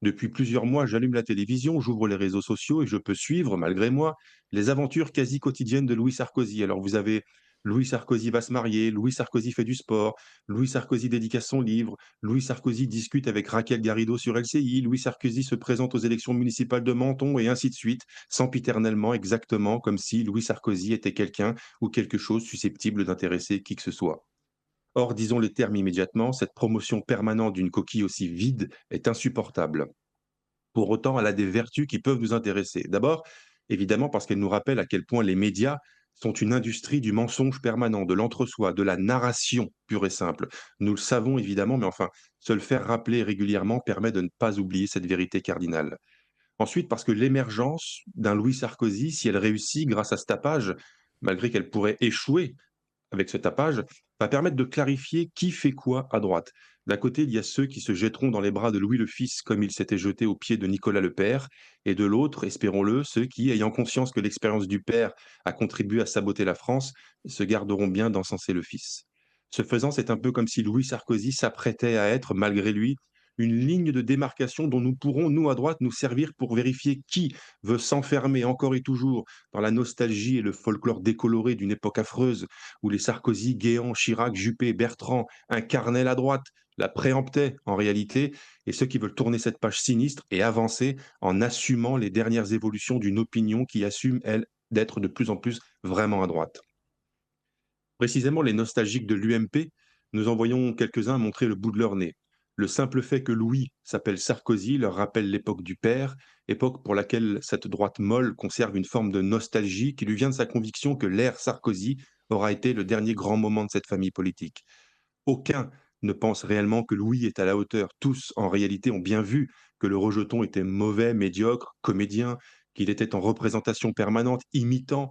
Depuis plusieurs mois, j'allume la télévision, j'ouvre les réseaux sociaux et je peux suivre, malgré moi, les aventures quasi quotidiennes de Louis Sarkozy. Alors vous avez Louis Sarkozy va se marier, Louis Sarkozy fait du sport, Louis Sarkozy dédicace son livre, Louis Sarkozy discute avec Raquel Garrido sur LCI, Louis Sarkozy se présente aux élections municipales de Menton et ainsi de suite, sempiternellement, exactement comme si Louis Sarkozy était quelqu'un ou quelque chose susceptible d'intéresser qui que ce soit. Or, disons les termes immédiatement, cette promotion permanente d'une coquille aussi vide est insupportable. Pour autant, elle a des vertus qui peuvent nous intéresser. D'abord, évidemment, parce qu'elle nous rappelle à quel point les médias sont une industrie du mensonge permanent, de l'entre-soi, de la narration pure et simple. Nous le savons évidemment, mais enfin, se le faire rappeler régulièrement permet de ne pas oublier cette vérité cardinale. Ensuite, parce que l'émergence d'un Louis Sarkozy, si elle réussit grâce à ce tapage, malgré qu'elle pourrait échouer avec ce tapage, va permettre de clarifier qui fait quoi à droite. D'un côté, il y a ceux qui se jetteront dans les bras de Louis le Fils comme il s'était jeté aux pieds de Nicolas le Père, et de l'autre, espérons-le, ceux qui, ayant conscience que l'expérience du Père a contribué à saboter la France, se garderont bien d'encenser le Fils. Ce faisant, c'est un peu comme si Louis Sarkozy s'apprêtait à être, malgré lui, une ligne de démarcation dont nous pourrons, nous à droite, nous servir pour vérifier qui veut s'enfermer encore et toujours dans la nostalgie et le folklore décoloré d'une époque affreuse où les Sarkozy, Guéant, Chirac, Juppé, Bertrand incarnaient la droite, la préemptaient en réalité, et ceux qui veulent tourner cette page sinistre et avancer en assumant les dernières évolutions d'une opinion qui assume, elle, d'être de plus en plus vraiment à droite. Précisément, les nostalgiques de l'UMP, nous en voyons quelques-uns montrer le bout de leur nez. Le simple fait que Louis s'appelle Sarkozy leur rappelle l'époque du père, époque pour laquelle cette droite molle conserve une forme de nostalgie qui lui vient de sa conviction que l'ère Sarkozy aura été le dernier grand moment de cette famille politique. Aucun ne pense réellement que Louis est à la hauteur. Tous, en réalité, ont bien vu que le rejeton était mauvais, médiocre, comédien, qu'il était en représentation permanente, imitant,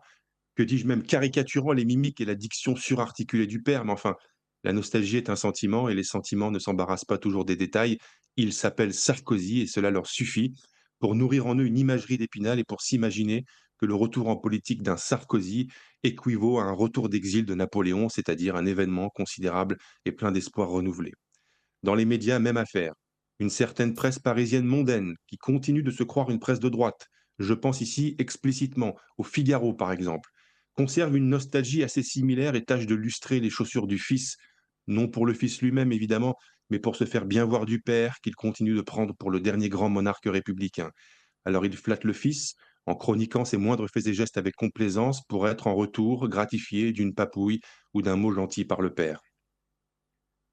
que dis-je même, caricaturant les mimiques et la diction surarticulée du père. Mais enfin, la nostalgie est un sentiment et les sentiments ne s'embarrassent pas toujours des détails. Ils s'appellent Sarkozy et cela leur suffit pour nourrir en eux une imagerie d'Épinal et pour s'imaginer que le retour en politique d'un Sarkozy équivaut à un retour d'exil de Napoléon, c'est-à-dire un événement considérable et plein d'espoir renouvelé. Dans les médias, même affaire. Une certaine presse parisienne mondaine qui continue de se croire une presse de droite, je pense ici explicitement au Figaro par exemple, conserve une nostalgie assez similaire et tâche de lustrer les chaussures du fils, non pour le fils lui-même évidemment, mais pour se faire bien voir du père qu'il continue de prendre pour le dernier grand monarque républicain. Alors il flatte le fils en chroniquant ses moindres faits et gestes avec complaisance pour être en retour gratifié d'une papouille ou d'un mot gentil par le père.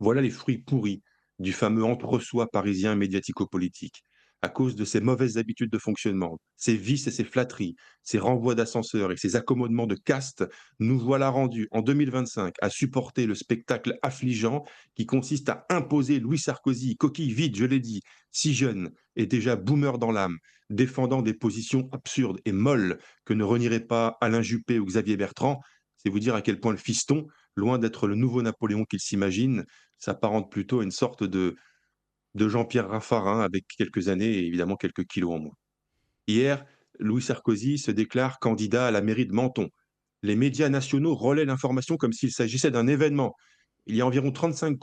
Voilà les fruits pourris du fameux entre-soi parisien médiatico-politique. À cause de ses mauvaises habitudes de fonctionnement, ses vices et ses flatteries, ses renvois d'ascenseurs et ses accommodements de caste, nous voilà rendus en 2025 à supporter le spectacle affligeant qui consiste à imposer Louis Sarkozy, coquille vide, je l'ai dit, si jeune et déjà boomer dans l'âme, défendant des positions absurdes et molles que ne renieraient pas Alain Juppé ou Xavier Bertrand. C'est vous dire à quel point le fiston, loin d'être le nouveau Napoléon qu'il s'imagine, s'apparente plutôt à une sorte de Jean-Pierre Raffarin avec quelques années et évidemment quelques kilos en moins. Hier, Louis Sarkozy se déclare candidat à la mairie de Menton. Les médias nationaux relaient l'information comme s'il s'agissait d'un événement. Il y a environ 35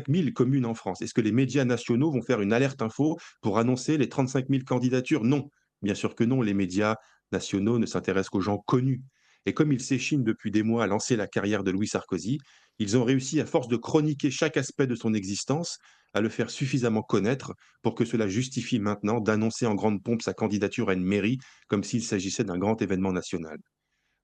000 communes en France. Est-ce que les médias nationaux vont faire une alerte info pour annoncer les 35 000 candidatures? Non, bien sûr que non. Les médias nationaux ne s'intéressent qu'aux gens connus. Et comme ils s'échinent depuis des mois à lancer la carrière de Louis Sarkozy, ils ont réussi, à force de chroniquer chaque aspect de son existence, à le faire suffisamment connaître pour que cela justifie maintenant d'annoncer en grande pompe sa candidature à une mairie comme s'il s'agissait d'un grand événement national.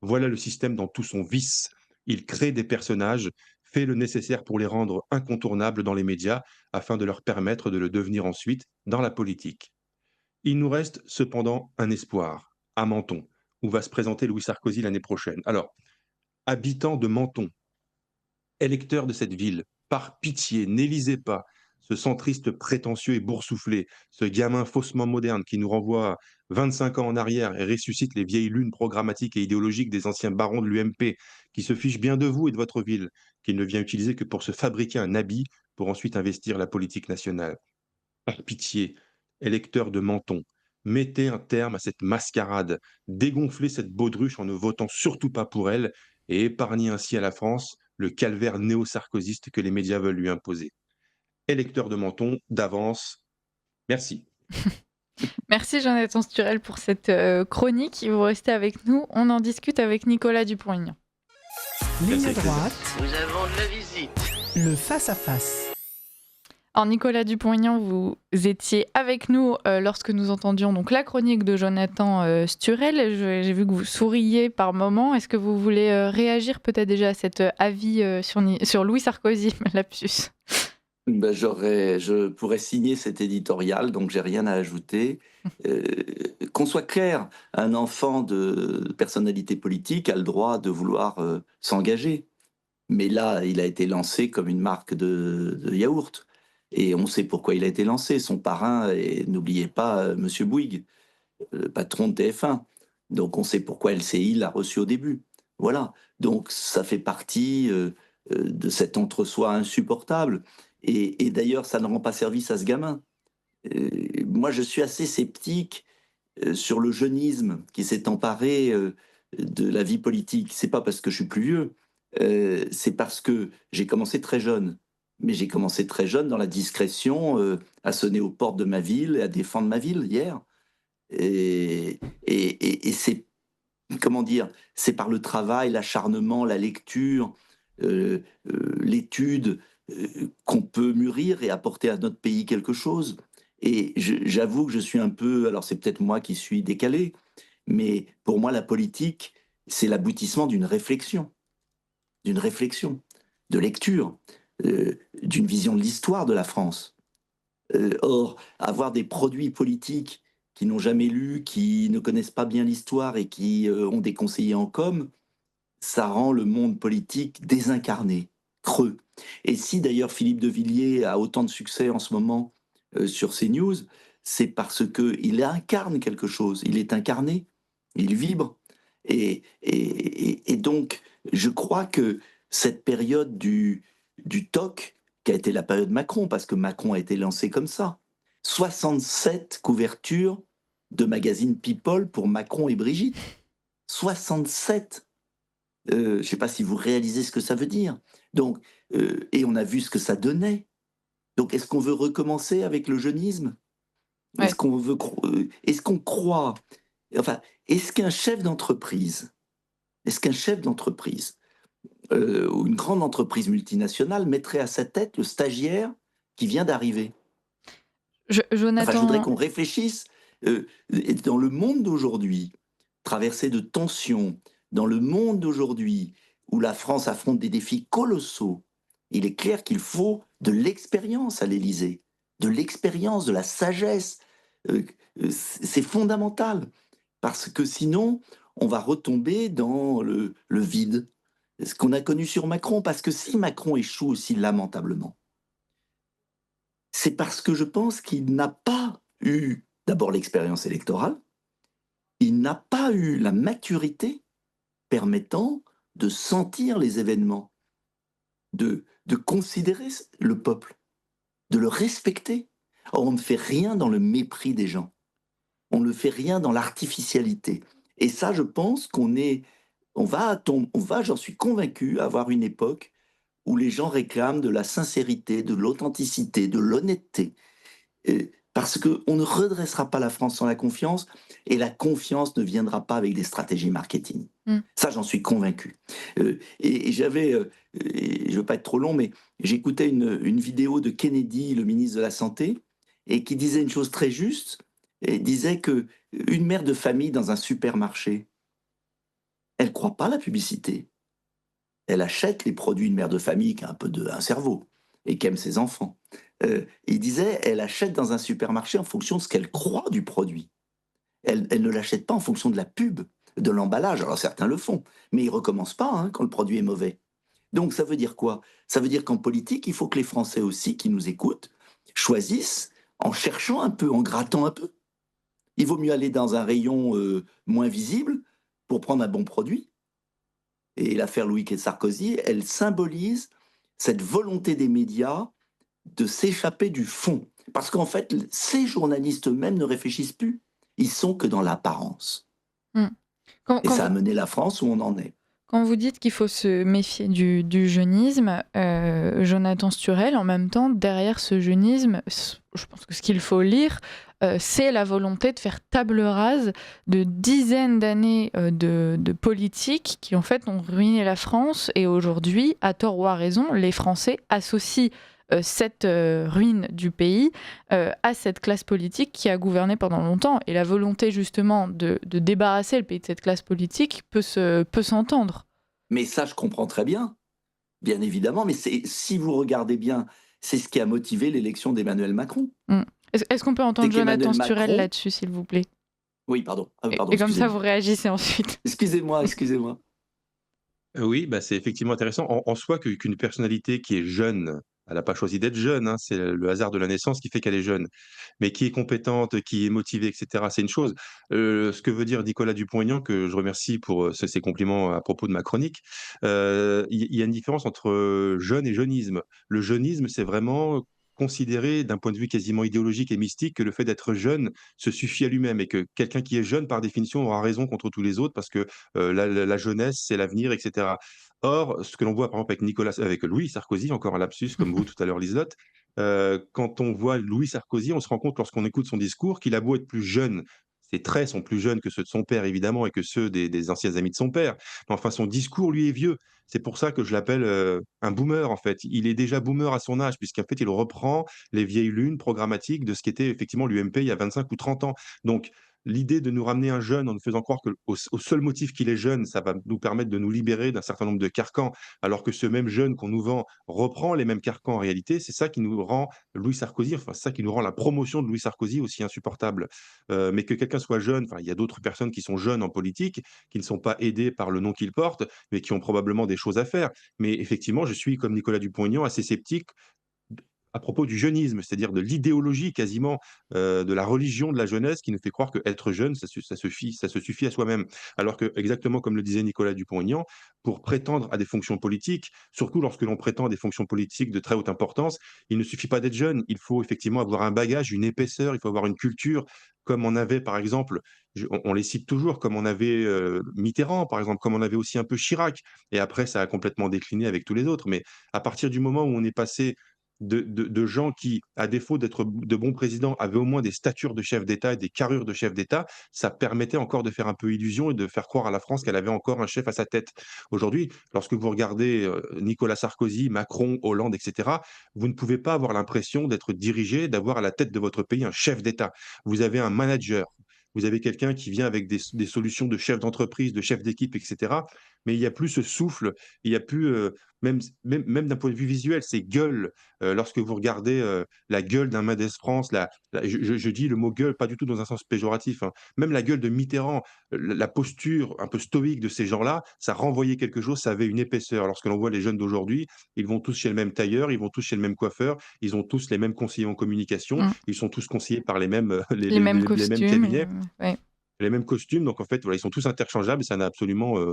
Voilà le système dans tout son vice. Il crée des personnages, fait le nécessaire pour les rendre incontournables dans les médias afin de leur permettre de le devenir ensuite dans la politique. Il nous reste cependant un espoir, à Menton, où va se présenter Louis Sarkozy l'année prochaine. Alors, habitant de Menton, électeurs de cette ville, par pitié, n'élisez pas ce centriste prétentieux et boursouflé, ce gamin faussement moderne qui nous renvoie 25 ans en arrière et ressuscite les vieilles lunes programmatiques et idéologiques des anciens barons de l'UMP, qui se fiche bien de vous et de votre ville, qu'il ne vient utiliser que pour se fabriquer un habit pour ensuite investir la politique nationale. Par pitié, électeurs de Menton, mettez un terme à cette mascarade, dégonflez cette baudruche en ne votant surtout pas pour elle et épargnez ainsi à la France le calvaire néo-sarkozyste que les médias veulent lui imposer. Électeurs de Menton, d'avance, merci. Merci Jonathan Sturel pour cette chronique. Vous restez avec nous. On en discute avec Nicolas Dupont-Aignan. Ligne droite, Nous avons de la visite. le face-à-face. Alors Nicolas Dupont-Aignan, vous étiez avec nous lorsque nous entendions donc la chronique de Jonathan Sturel. J'ai vu que vous souriez par moment. Est-ce que vous voulez réagir peut-être déjà à cet avis sur Louis Sarkozy, lapsus? Ben, je pourrais signer cet éditorial, donc j'ai rien à ajouter. Qu'on soit clair, un enfant de personnalité politique a le droit de vouloir s'engager. Mais là, il a été lancé comme une marque de yaourt. Et on sait pourquoi il a été lancé. Son parrain, et n'oubliez pas, Monsieur Bouygues, le patron de TF1. Donc on sait pourquoi LCI l'a reçu au début. Voilà. Donc ça fait partie de cet entre-soi insupportable. Et d'ailleurs, ça ne rend pas service à ce gamin. Moi, je suis assez sceptique sur le jeunisme qui s'est emparé de la vie politique. C'est pas parce que je suis plus vieux, c'est parce que j'ai commencé très jeune. Mais j'ai commencé très jeune dans la discrétion, à sonner aux portes de ma ville et à défendre ma ville hier. Et c'est, comment dire, c'est par le travail, l'acharnement, la lecture, l'étude qu'on peut mûrir et apporter à notre pays quelque chose. Et j'avoue que je suis un peu, alors c'est peut-être moi qui suis décalé, mais pour moi la politique, c'est l'aboutissement d'une réflexion, de lecture, d'une vision de l'histoire de la France. Or, avoir des produits politiques qui n'ont jamais lu, qui ne connaissent pas bien l'histoire et qui ont des conseillers en com, ça rend le monde politique désincarné, creux. Et si d'ailleurs Philippe de Villiers a autant de succès en ce moment sur CNews, c'est parce qu'il incarne quelque chose, il est incarné, il vibre. Et donc, je crois que cette période du TOC, qui a été la période Macron, parce que Macron a été lancé comme ça, 67 couvertures de magazine People pour Macron et Brigitte. 67. Je ne sais pas si vous réalisez ce que ça veut dire. Donc, et on a vu ce que ça donnait. Donc, est-ce qu'on veut recommencer avec le jeunisme? Ouais. Est-ce qu'on croit... Enfin, est-ce qu'un chef d'entreprise ou une grande entreprise multinationale mettrait à sa tête le stagiaire qui vient d'arriver? Jonathan... Enfin, je voudrais qu'on réfléchisse. Dans le monde d'aujourd'hui, traversée de tensions, dans le monde d'aujourd'hui, où la France affronte des défis colossaux, il est clair qu'il faut de l'expérience à l'Élysée, de l'expérience, de la sagesse. Euh, c'est fondamental, parce que sinon, on va retomber dans le vide. Ce qu'on a connu sur Macron, parce que si Macron échoue aussi lamentablement, c'est parce que je pense qu'il n'a pas eu d'abord l'expérience électorale, il n'a pas eu la maturité permettant de sentir les événements, de considérer le peuple, de le respecter. Or, on ne fait rien dans le mépris des gens. On ne fait rien dans l'artificialité. Et ça, je pense on va, j'en suis convaincu, avoir une époque où les gens réclament de la sincérité, de l'authenticité, de l'honnêteté. Parce qu'on ne redressera pas la France sans la confiance, et la confiance ne viendra pas avec des stratégies marketing. Ça, j'en suis convaincu. Et je ne veux pas être trop long, mais j'écoutais une vidéo de Kennedy, le ministre de la Santé, et qui disait une chose très juste, et disait que une mère de famille dans un supermarché, elle ne croit pas à la publicité. Elle achète les produits d'une mère de famille qui a un cerveau et qui aime ses enfants. Il disait, elle achète dans un supermarché en fonction de ce qu'elle croit du produit. Elle ne l'achète pas en fonction de la pub, de l'emballage. Alors certains le font, mais ils ne recommencent pas quand le produit est mauvais. Donc ça veut dire quoi? Ça veut dire qu'en politique, il faut que les Français aussi, qui nous écoutent, choisissent en cherchant un peu, en grattant un peu. Il vaut mieux aller dans un rayon moins visible pour prendre un bon produit. Et l'affaire Louis Sarkozy, elle symbolise cette volonté des médias de s'échapper du fond. Parce qu'en fait, ces journalistes eux-mêmes ne réfléchissent plus. Ils sont que dans l'apparence. Et ça a mené la France où on en est. Quand vous dites qu'il faut se méfier du jeunisme, Jonathan Sturel, en même temps, derrière ce jeunisme, je pense que ce qu'il faut lire, c'est la volonté de faire table rase de dizaines d'années de politique qui, en fait, ont ruiné la France. Et aujourd'hui, à tort ou à raison, les Français associent cette ruine du pays à cette classe politique qui a gouverné pendant longtemps. Et la volonté justement de débarrasser le pays de cette classe politique peut s'entendre. Mais ça, je comprends très bien évidemment. Mais si vous regardez bien, c'est ce qui a motivé l'élection d'Emmanuel Macron. Est-ce qu'on peut entendre Jonathan Sturel là-dessus, s'il vous plaît? Oui, pardon. Et comme ça, vous réagissez ensuite. Excusez-moi. Oui, c'est effectivement intéressant. En soi, qu'une personnalité qui est jeune, elle n'a pas choisi d'être jeune, c'est le hasard de la naissance qui fait qu'elle est jeune, mais qui est compétente, qui est motivée, et cetera, c'est une chose. Ce que veut dire Nicolas Dupont-Aignan, que je remercie pour ses compliments à propos de ma chronique, il y a une différence entre jeune et jeunisme. Le jeunisme, c'est vraiment considérer d'un point de vue quasiment idéologique et mystique que le fait d'être jeune se suffit à lui-même et que quelqu'un qui est jeune, par définition, aura raison contre tous les autres parce que la jeunesse, c'est l'avenir, et cetera. Or, ce que l'on voit par exemple avec Louis Sarkozy, encore un lapsus comme vous tout à l'heure Liselotte, quand on voit Louis Sarkozy, on se rend compte lorsqu'on écoute son discours qu'il a beau être plus jeune, ses traits sont plus jeunes que ceux de son père évidemment et que ceux des anciens amis de son père, mais enfin son discours lui est vieux. C'est pour ça que je l'appelle un boomer en fait. Il est déjà boomer à son âge puisqu'en fait il reprend les vieilles lunes programmatiques de ce qu'était effectivement l'UMP il y a 25 ou 30 ans. Donc l'idée de nous ramener un jeune en nous faisant croire qu'au seul motif qu'il est jeune, ça va nous permettre de nous libérer d'un certain nombre de carcans, alors que ce même jeune qu'on nous vend reprend les mêmes carcans en réalité, c'est ça qui nous rend Louis Sarkozy, enfin c'est ça qui nous rend la promotion de Louis Sarkozy aussi insupportable. Mais que quelqu'un soit jeune, enfin il y a d'autres personnes qui sont jeunes en politique, qui ne sont pas aidées par le nom qu'ils portent, mais qui ont probablement des choses à faire. Mais effectivement, je suis comme Nicolas Dupont-Aignan assez sceptique à propos du jeunisme, c'est-à-dire de l'idéologie quasiment, de la religion de la jeunesse qui nous fait croire qu'être jeune, ça se suffit à soi-même. Alors que, exactement comme le disait Nicolas Dupont-Aignan, pour prétendre à des fonctions politiques, surtout lorsque l'on prétend à des fonctions politiques de très haute importance, il ne suffit pas d'être jeune, il faut effectivement avoir un bagage, une épaisseur, il faut avoir une culture, comme on avait par exemple, on les cite toujours, comme on avait Mitterrand par exemple, comme on avait aussi un peu Chirac, et après ça a complètement décliné avec tous les autres. Mais à partir du moment où on est passé de gens qui, à défaut d'être de bons présidents, avaient au moins des statures de chef d'État et des carrures de chef d'État, ça permettait encore de faire un peu illusion et de faire croire à la France qu'elle avait encore un chef à sa tête. Aujourd'hui, lorsque vous regardez Nicolas Sarkozy, Macron, Hollande, et cetera, vous ne pouvez pas avoir l'impression d'être dirigé, d'avoir à la tête de votre pays un chef d'État. Vous avez un manager. vous avez quelqu'un qui vient avec des solutions de chef d'entreprise, de chef d'équipe, etc. Mais il n'y a plus ce souffle, il n'y a plus, même d'un point de vue visuel, ces gueules. Lorsque vous regardez la gueule d'un Mendes France, je dis le mot gueule, pas du tout dans un sens péjoratif, hein. Même la gueule de Mitterrand, la posture un peu stoïque de ces gens-là, ça renvoyait quelque chose, ça avait une épaisseur. Lorsque l'on voit les jeunes d'aujourd'hui, ils vont tous chez le même tailleur, ils vont tous chez le même coiffeur, ils ont tous les mêmes conseillers en communication, Mmh. ils sont tous conseillés par les mêmes, Les mêmes les mêmes costumes et cabinets, ouais. les mêmes costumes. Donc en fait, voilà, ils sont tous interchangeables et ça n'a absolument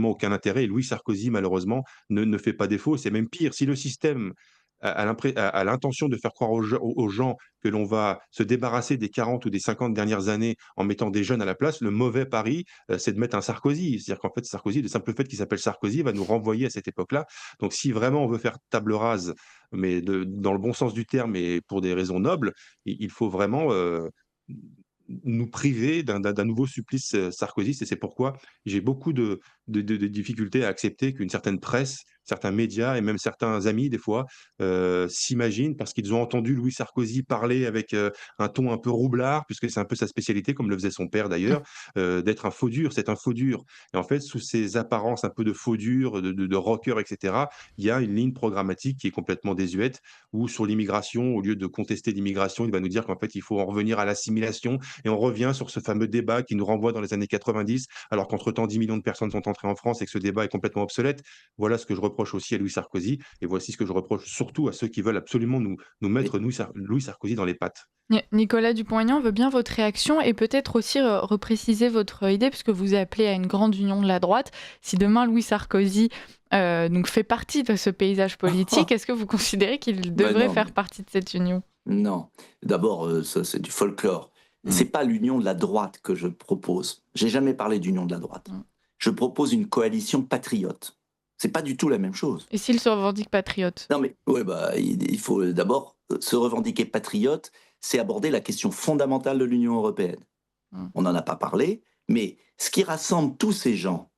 aucun intérêt. Et Louis Sarkozy, malheureusement, ne fait pas défaut. C'est même pire. Si le système a l'intention de faire croire aux gens que l'on va se débarrasser des 40 ou des 50 dernières années en mettant des jeunes à la place, le mauvais pari, c'est de mettre un Sarkozy. C'est-à-dire qu'en fait, Sarkozy, le simple fait qu'il s'appelle Sarkozy va nous renvoyer à cette époque-là. Donc si vraiment on veut faire table rase, mais dans le bon sens du terme et pour des raisons nobles, il faut vraiment nous priver d'un nouveau supplice sarkozyste. Et c'est pourquoi j'ai beaucoup de difficultés à accepter qu'une certaine presse, certains médias et même certains amis, des fois, s'imaginent, parce qu'ils ont entendu Louis Sarkozy parler avec un ton un peu roublard, puisque c'est un peu sa spécialité, comme le faisait son père d'ailleurs, d'être un faux dur. C'est un faux dur. Et en fait, sous ces apparences un peu de faux dur, de rocker, etc., il y a une ligne programmatique qui est complètement désuète, où sur l'immigration, au lieu de contester l'immigration, il va nous dire qu'en fait, il faut en revenir à l'assimilation, et on revient sur ce fameux débat qui nous renvoie dans les années 90, alors qu'entre-temps, 10 millions de personnes sont entrées en France et que ce débat est complètement obsolète. Voilà ce que je reproche aussi à Louis Sarkozy, et voici ce que je reproche surtout à ceux qui veulent absolument nous Mais, mettre Louis Sarkozy dans les pattes. Nicolas Dupont-Aignan veut bien votre réaction et peut-être aussi repréciser votre idée, puisque vous appelez à une grande union de la droite. Si demain Louis Sarkozy donc fait partie de ce paysage politique, est-ce que vous considérez qu'il ben devrait non, faire mais partie de cette union? non. D'abord, ça c'est du folklore. Mm. C'est pas l'union de la droite que je propose. J'ai jamais parlé d'union de la droite. Mm. Je propose une coalition patriote. C'est pas du tout la même chose. Et s'il se revendique patriote? Non mais ouais, bah, il faut d'abord se revendiquer patriote, c'est aborder la question fondamentale de l'Union européenne. Mm. On n'en a pas parlé, mais ce qui rassemble tous ces gens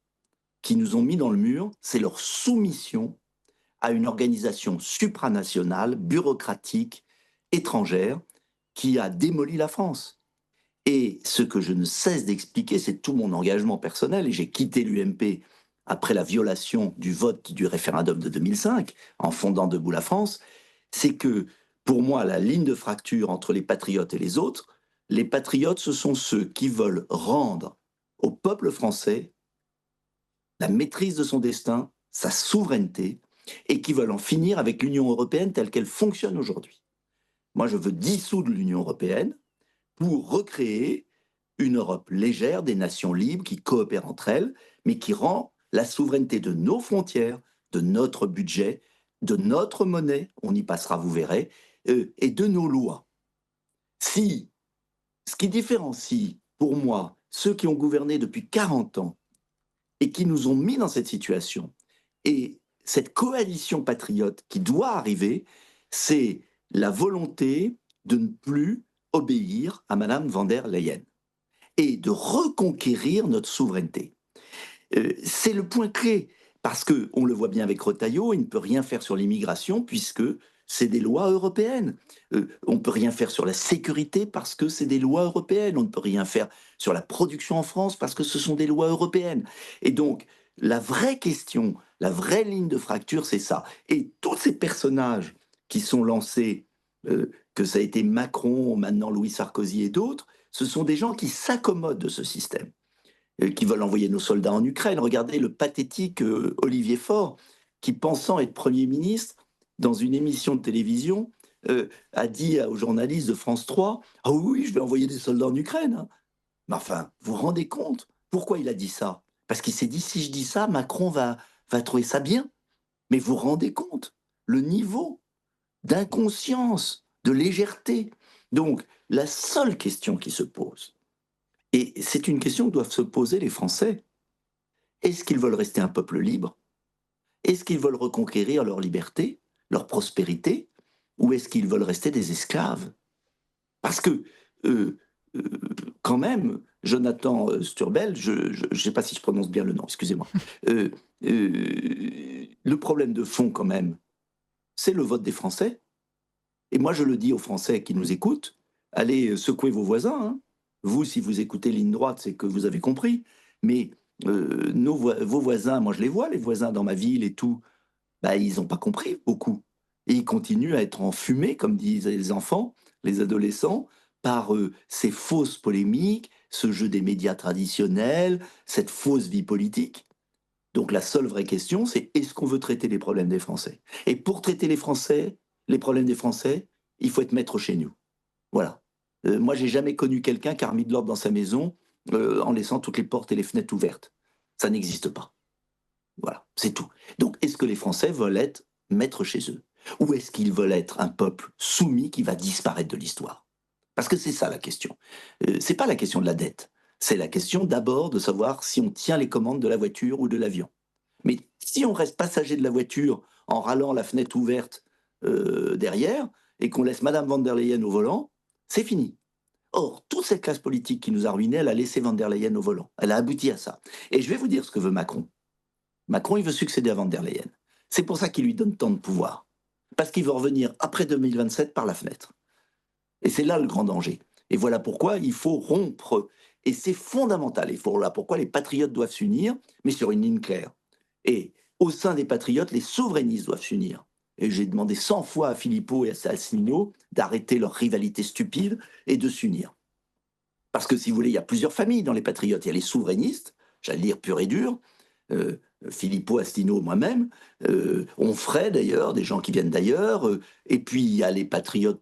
qui nous ont mis dans le mur, c'est leur soumission à une organisation supranationale, bureaucratique, étrangère, qui a démoli la France. Et ce que je ne cesse d'expliquer, c'est tout mon engagement personnel, et j'ai quitté l'UMP après la violation du vote du référendum de 2005, en fondant Debout la France, c'est que pour moi, la ligne de fracture entre les patriotes et les patriotes, ce sont ceux qui veulent rendre au peuple français la maîtrise de son destin, sa souveraineté, et qui veulent en finir avec l'Union européenne telle qu'elle fonctionne aujourd'hui. Moi, je veux dissoudre l'Union européenne pour recréer une Europe légère, des nations libres qui coopèrent entre elles, mais qui rend la souveraineté de nos frontières, de notre budget, de notre monnaie, on y passera, vous verrez, et de nos lois. Si ce qui différencie, pour moi, ceux qui ont gouverné depuis 40 ans et qui nous ont mis dans cette situation, et cette coalition patriote qui doit arriver, c'est la volonté de ne plus obéir à Madame van der Leyen et de reconquérir notre souveraineté. C'est le point clé, parce qu'on le voit bien avec Retailleau, il ne peut rien faire sur l'immigration puisque c'est des lois européennes. On ne peut rien faire sur la sécurité parce que c'est des lois européennes. On ne peut rien faire sur la production en France parce que ce sont des lois européennes. Et donc, la vraie question, la vraie ligne de fracture, c'est ça. Et tous ces personnages qui sont lancés, que ça a été Macron, maintenant Louis Sarkozy et d'autres, ce sont des gens qui s'accommodent de ce système, qui veulent envoyer nos soldats en Ukraine. Regardez le pathétique Olivier Faure, qui, pensant être Premier ministre, dans une émission de télévision, a dit aux journalistes de France 3 « Ah oui, je vais envoyer des soldats en Ukraine. Hein. » Mais enfin, vous vous rendez compte pourquoi il a dit ça? Parce qu'il s'est dit « Si je dis ça, Macron va trouver ça bien. » Mais vous vous rendez compte le niveau d'inconscience, de légèreté. Donc, la seule question qui se pose, et c'est une question que doivent se poser les Français, est-ce qu'ils veulent rester un peuple libre? Est-ce qu'ils veulent reconquérir leur liberté, leur prospérité, ou est-ce qu'ils veulent rester des esclaves? Parce que, quand même, Jonathan Sturbel, je ne sais pas si je prononce bien le nom, excusez-moi, le problème de fond quand même, c'est le vote des Français. Et moi, je le dis aux Français qui nous écoutent, allez secouer vos voisins, hein. Vous, si vous écoutez Ligne droite, c'est que vous avez compris. Mais vos voisins, moi je les vois, les voisins dans ma ville et tout, bah, ils n'ont pas compris beaucoup. Et ils continuent à être enfumés, comme disent les enfants, les adolescents, par ces fausses polémiques, ce jeu des médias traditionnels, cette fausse vie politique. Donc la seule vraie question, c'est est-ce qu'on veut traiter les problèmes des Français? Et pour traiter les problèmes des Français, il faut être maître chez nous. Voilà. Moi, j'ai jamais connu quelqu'un qui a remis de l'ordre dans sa maison en laissant toutes les portes et les fenêtres ouvertes. Ça n'existe pas. Voilà, c'est tout. Donc, est-ce que les Français veulent être maîtres chez eux? Ou est-ce qu'ils veulent être un peuple soumis qui va disparaître de l'histoire? Parce que c'est ça la question. C'est pas la question de la dette. C'est la question d'abord de savoir si on tient les commandes de la voiture ou de l'avion. Mais si on reste passager de la voiture en râlant la fenêtre ouverte derrière et qu'on laisse Madame van der Leyen au volant, c'est fini. Or, toute cette classe politique qui nous a ruinés, elle a laissé van der Leyen au volant. Elle a abouti à ça. Et je vais vous dire ce que veut Macron. Macron, il veut succéder à van der Leyen. C'est pour ça qu'il lui donne tant de pouvoir. Parce qu'il veut revenir après 2027 par la fenêtre. Et c'est là le grand danger. Et voilà pourquoi il faut rompre. Et c'est fondamental. Et voilà pourquoi les patriotes doivent s'unir, mais sur une ligne claire. Et au sein des patriotes, les souverainistes doivent s'unir. Et j'ai demandé 100 fois à Philippot et à Asselineau d'arrêter leur rivalité stupide et de s'unir. Parce que si vous voulez, il y a plusieurs familles dans les patriotes. Il y a les souverainistes, j'allais dire purs et durs, Philippot, Asselineau, moi-même, Onfray d'ailleurs, des gens qui viennent d'ailleurs, et puis il y a les patriotes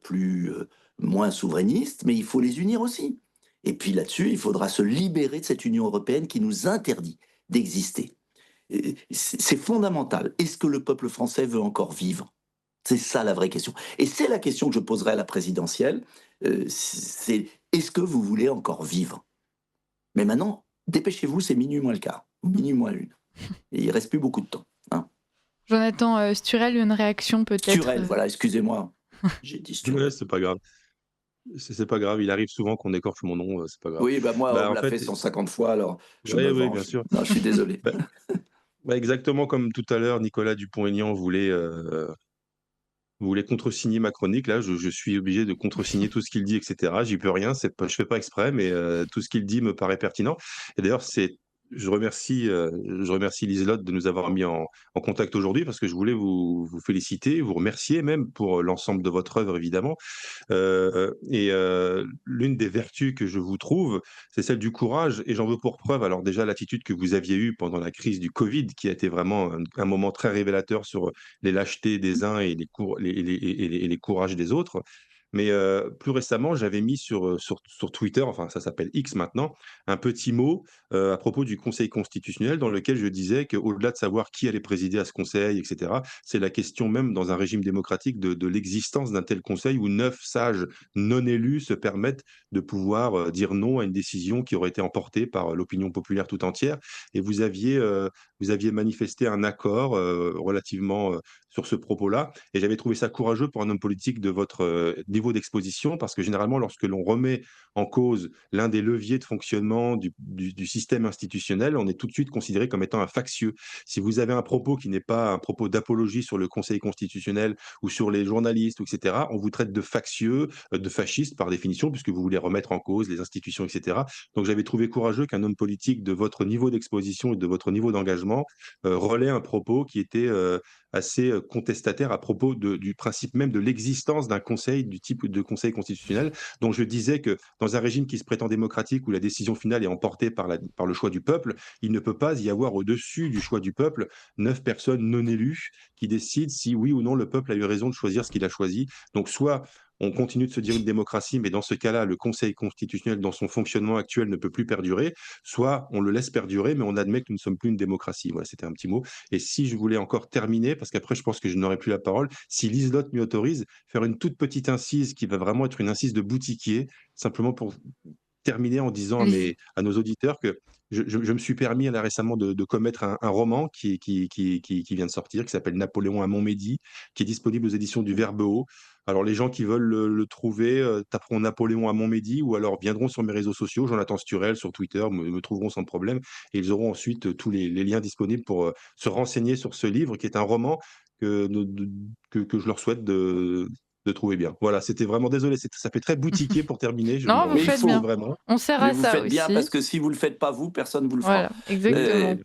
moins souverainistes, mais il faut les unir aussi. Et puis là-dessus, il faudra se libérer de cette Union européenne qui nous interdit d'exister. C'est fondamental. Est-ce que le peuple français veut encore vivre? C'est ça la vraie question. Et c'est la question que je poserai à la présidentielle. C'est est-ce que vous voulez encore vivre? Mais maintenant, dépêchez-vous, c'est minuit moins le quart, ou minuit moins une. Et il ne reste plus beaucoup de temps. Hein. Jonathan Sturel, une réaction peut-être Sturel, voilà, excusez-moi. J'ai dit Sturel. Ouais, c'est pas grave. C'est pas grave, il arrive souvent qu'on écorche mon nom, c'est pas grave. Oui, bah moi, on En me l'a fait fait, 150 fois, alors je oui, me oui, bien venge. sûr. Non, je suis désolé. Exactement comme tout à l'heure, Nicolas Dupont-Aignan voulait contresigner ma chronique. Là, je suis obligé de contresigner tout ce qu'il dit, etc. J'y peux rien, je fais pas exprès, mais tout ce qu'il dit me paraît pertinent. Et d'ailleurs, je remercie Liselotte de nous avoir mis en contact aujourd'hui parce que je voulais vous féliciter, vous remercier même pour l'ensemble de votre œuvre, évidemment. L'une des vertus que je vous trouve, c'est celle du courage et j'en veux pour preuve, alors déjà l'attitude que vous aviez eue pendant la crise du Covid qui a été vraiment un moment très révélateur sur les lâchetés des uns et les courages des autres. Mais plus récemment, j'avais mis sur Twitter, enfin ça s'appelle X maintenant, un petit mot, à propos du Conseil constitutionnel dans lequel je disais qu'au-delà de savoir qui allait présider à ce conseil et cetera, c'est la question même dans un régime démocratique de l'existence d'un tel conseil où 9 sages non élus se permettent de pouvoir, dire non à une décision qui aurait été emportée par l'opinion populaire tout entière et vous aviez manifesté un accord, relativement, sur ce propos-là et j'avais trouvé ça courageux pour un homme politique de votre, niveau d'exposition parce que généralement lorsque l'on remet en cause l'un des leviers de fonctionnement du système institutionnel, on est tout de suite considéré comme étant un factieux. Si vous avez un propos qui n'est pas un propos d'apologie sur le Conseil constitutionnel ou sur les journalistes ou et cetera, on vous traite de factieux, de fasciste par définition puisque vous voulez remettre en cause les institutions et cetera. Donc j'avais trouvé courageux qu'un homme politique de votre niveau d'exposition et de votre niveau d'engagement, relaie un propos qui était, assez contestataire à propos du principe même de l'existence d'un conseil, du type de conseil constitutionnel, dont je disais que dans un régime qui se prétend démocratique, où la décision finale est emportée par le choix du peuple, il ne peut pas y avoir au-dessus du choix du peuple 9 personnes non élues qui décident si oui ou non le peuple a eu raison de choisir ce qu'il a choisi. Donc soit on continue de se dire une démocratie, mais dans ce cas-là, le Conseil constitutionnel, dans son fonctionnement actuel, ne peut plus perdurer, soit on le laisse perdurer, mais on admet que nous ne sommes plus une démocratie. Voilà, c'était un petit mot. Et si je voulais encore terminer, parce qu'après je pense que je n'aurai plus la parole, si Liselotte m'y autorise, faire une toute petite incise qui va vraiment être une incise de boutiquier, simplement pour terminer en disant Allez-y. à nos auditeurs que je me suis permis là récemment de commettre un roman qui vient de sortir, qui s'appelle Napoléon à Montmédy, qui est disponible aux éditions du Verbeau. Alors les gens qui veulent le trouver, taperont Napoléon à Montmédy ou alors viendront sur mes réseaux sociaux, Jonathan Sturel sur Twitter, me trouveront sans problème et ils auront ensuite tous les liens disponibles pour se renseigner sur ce livre qui est un roman que, que je leur souhaite de trouver bien. Voilà, c'était vraiment désolé, ça fait très boutiquier pour terminer, je Non, m'en vous faites excuse bien. vraiment. On sert Mais à vous ça faites bien aussi. parce que si vous le faites pas vous, personne vous le fera. Voilà, exactement.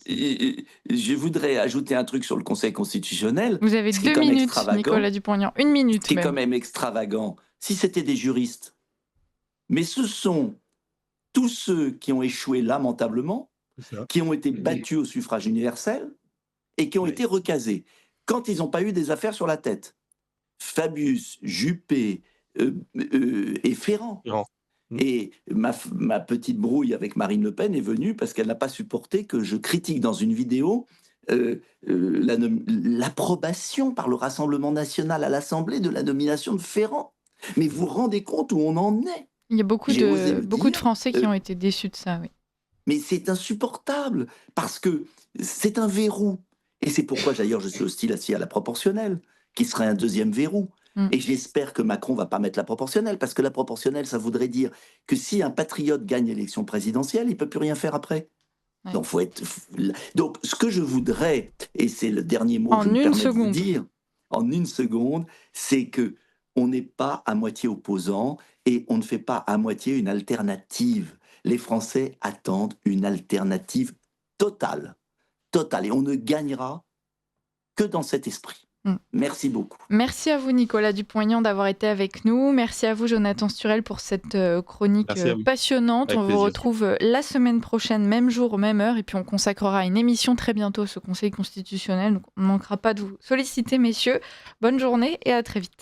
Je voudrais ajouter un truc sur le Conseil constitutionnel, Vous avez ce qui est 2 quand même minutes, extravagant. Nicolas Dupont-Aignan. 1 minute Ce qui est quand même. même extravagant, si c'était des juristes. Mais ce sont tous ceux qui ont échoué lamentablement, C'est ça. qui ont été battus au suffrage universel et qui ont Oui. été recasés. Quand ils n'ont pas eu des affaires sur la tête. Fabius, Juppé et Ferrand. Ferrand. Et ma petite brouille avec Marine Le Pen est venue parce qu'elle n'a pas supporté que je critique dans une vidéo l'approbation par le Rassemblement national à l'Assemblée de la nomination de Ferrand. Mais vous vous rendez compte où on en est? Il y a beaucoup J'ai osé de le beaucoup de dire, Français qui ont été déçus de ça, oui. mais c'est insupportable parce que c'est un verrou. Et c'est pourquoi d'ailleurs je suis hostile à la proportionnelle, qui serait un deuxième verrou. Et j'espère que Macron va pas mettre la proportionnelle, parce que la proportionnelle, ça voudrait dire que si un patriote gagne l'élection présidentielle, il peut plus rien faire après. Ouais. Donc, ce que je voudrais, et c'est le dernier mot que je me permets de vous dire, en une seconde, c'est que on n'est pas à moitié opposant et on ne fait pas à moitié une alternative. Les Français attendent une alternative totale. Et on ne gagnera que dans cet esprit. Merci beaucoup. Merci à vous, Nicolas Dupont-Aignan, d'avoir été avec nous. Merci à vous, Jonathan Sturel, pour cette chronique passionnante. Avec on plaisir. vous retrouve la semaine prochaine, même jour, même heure. Et puis, on consacrera une émission très bientôt à ce Conseil constitutionnel. Donc, on ne manquera pas de vous solliciter, messieurs. Bonne journée et à très vite.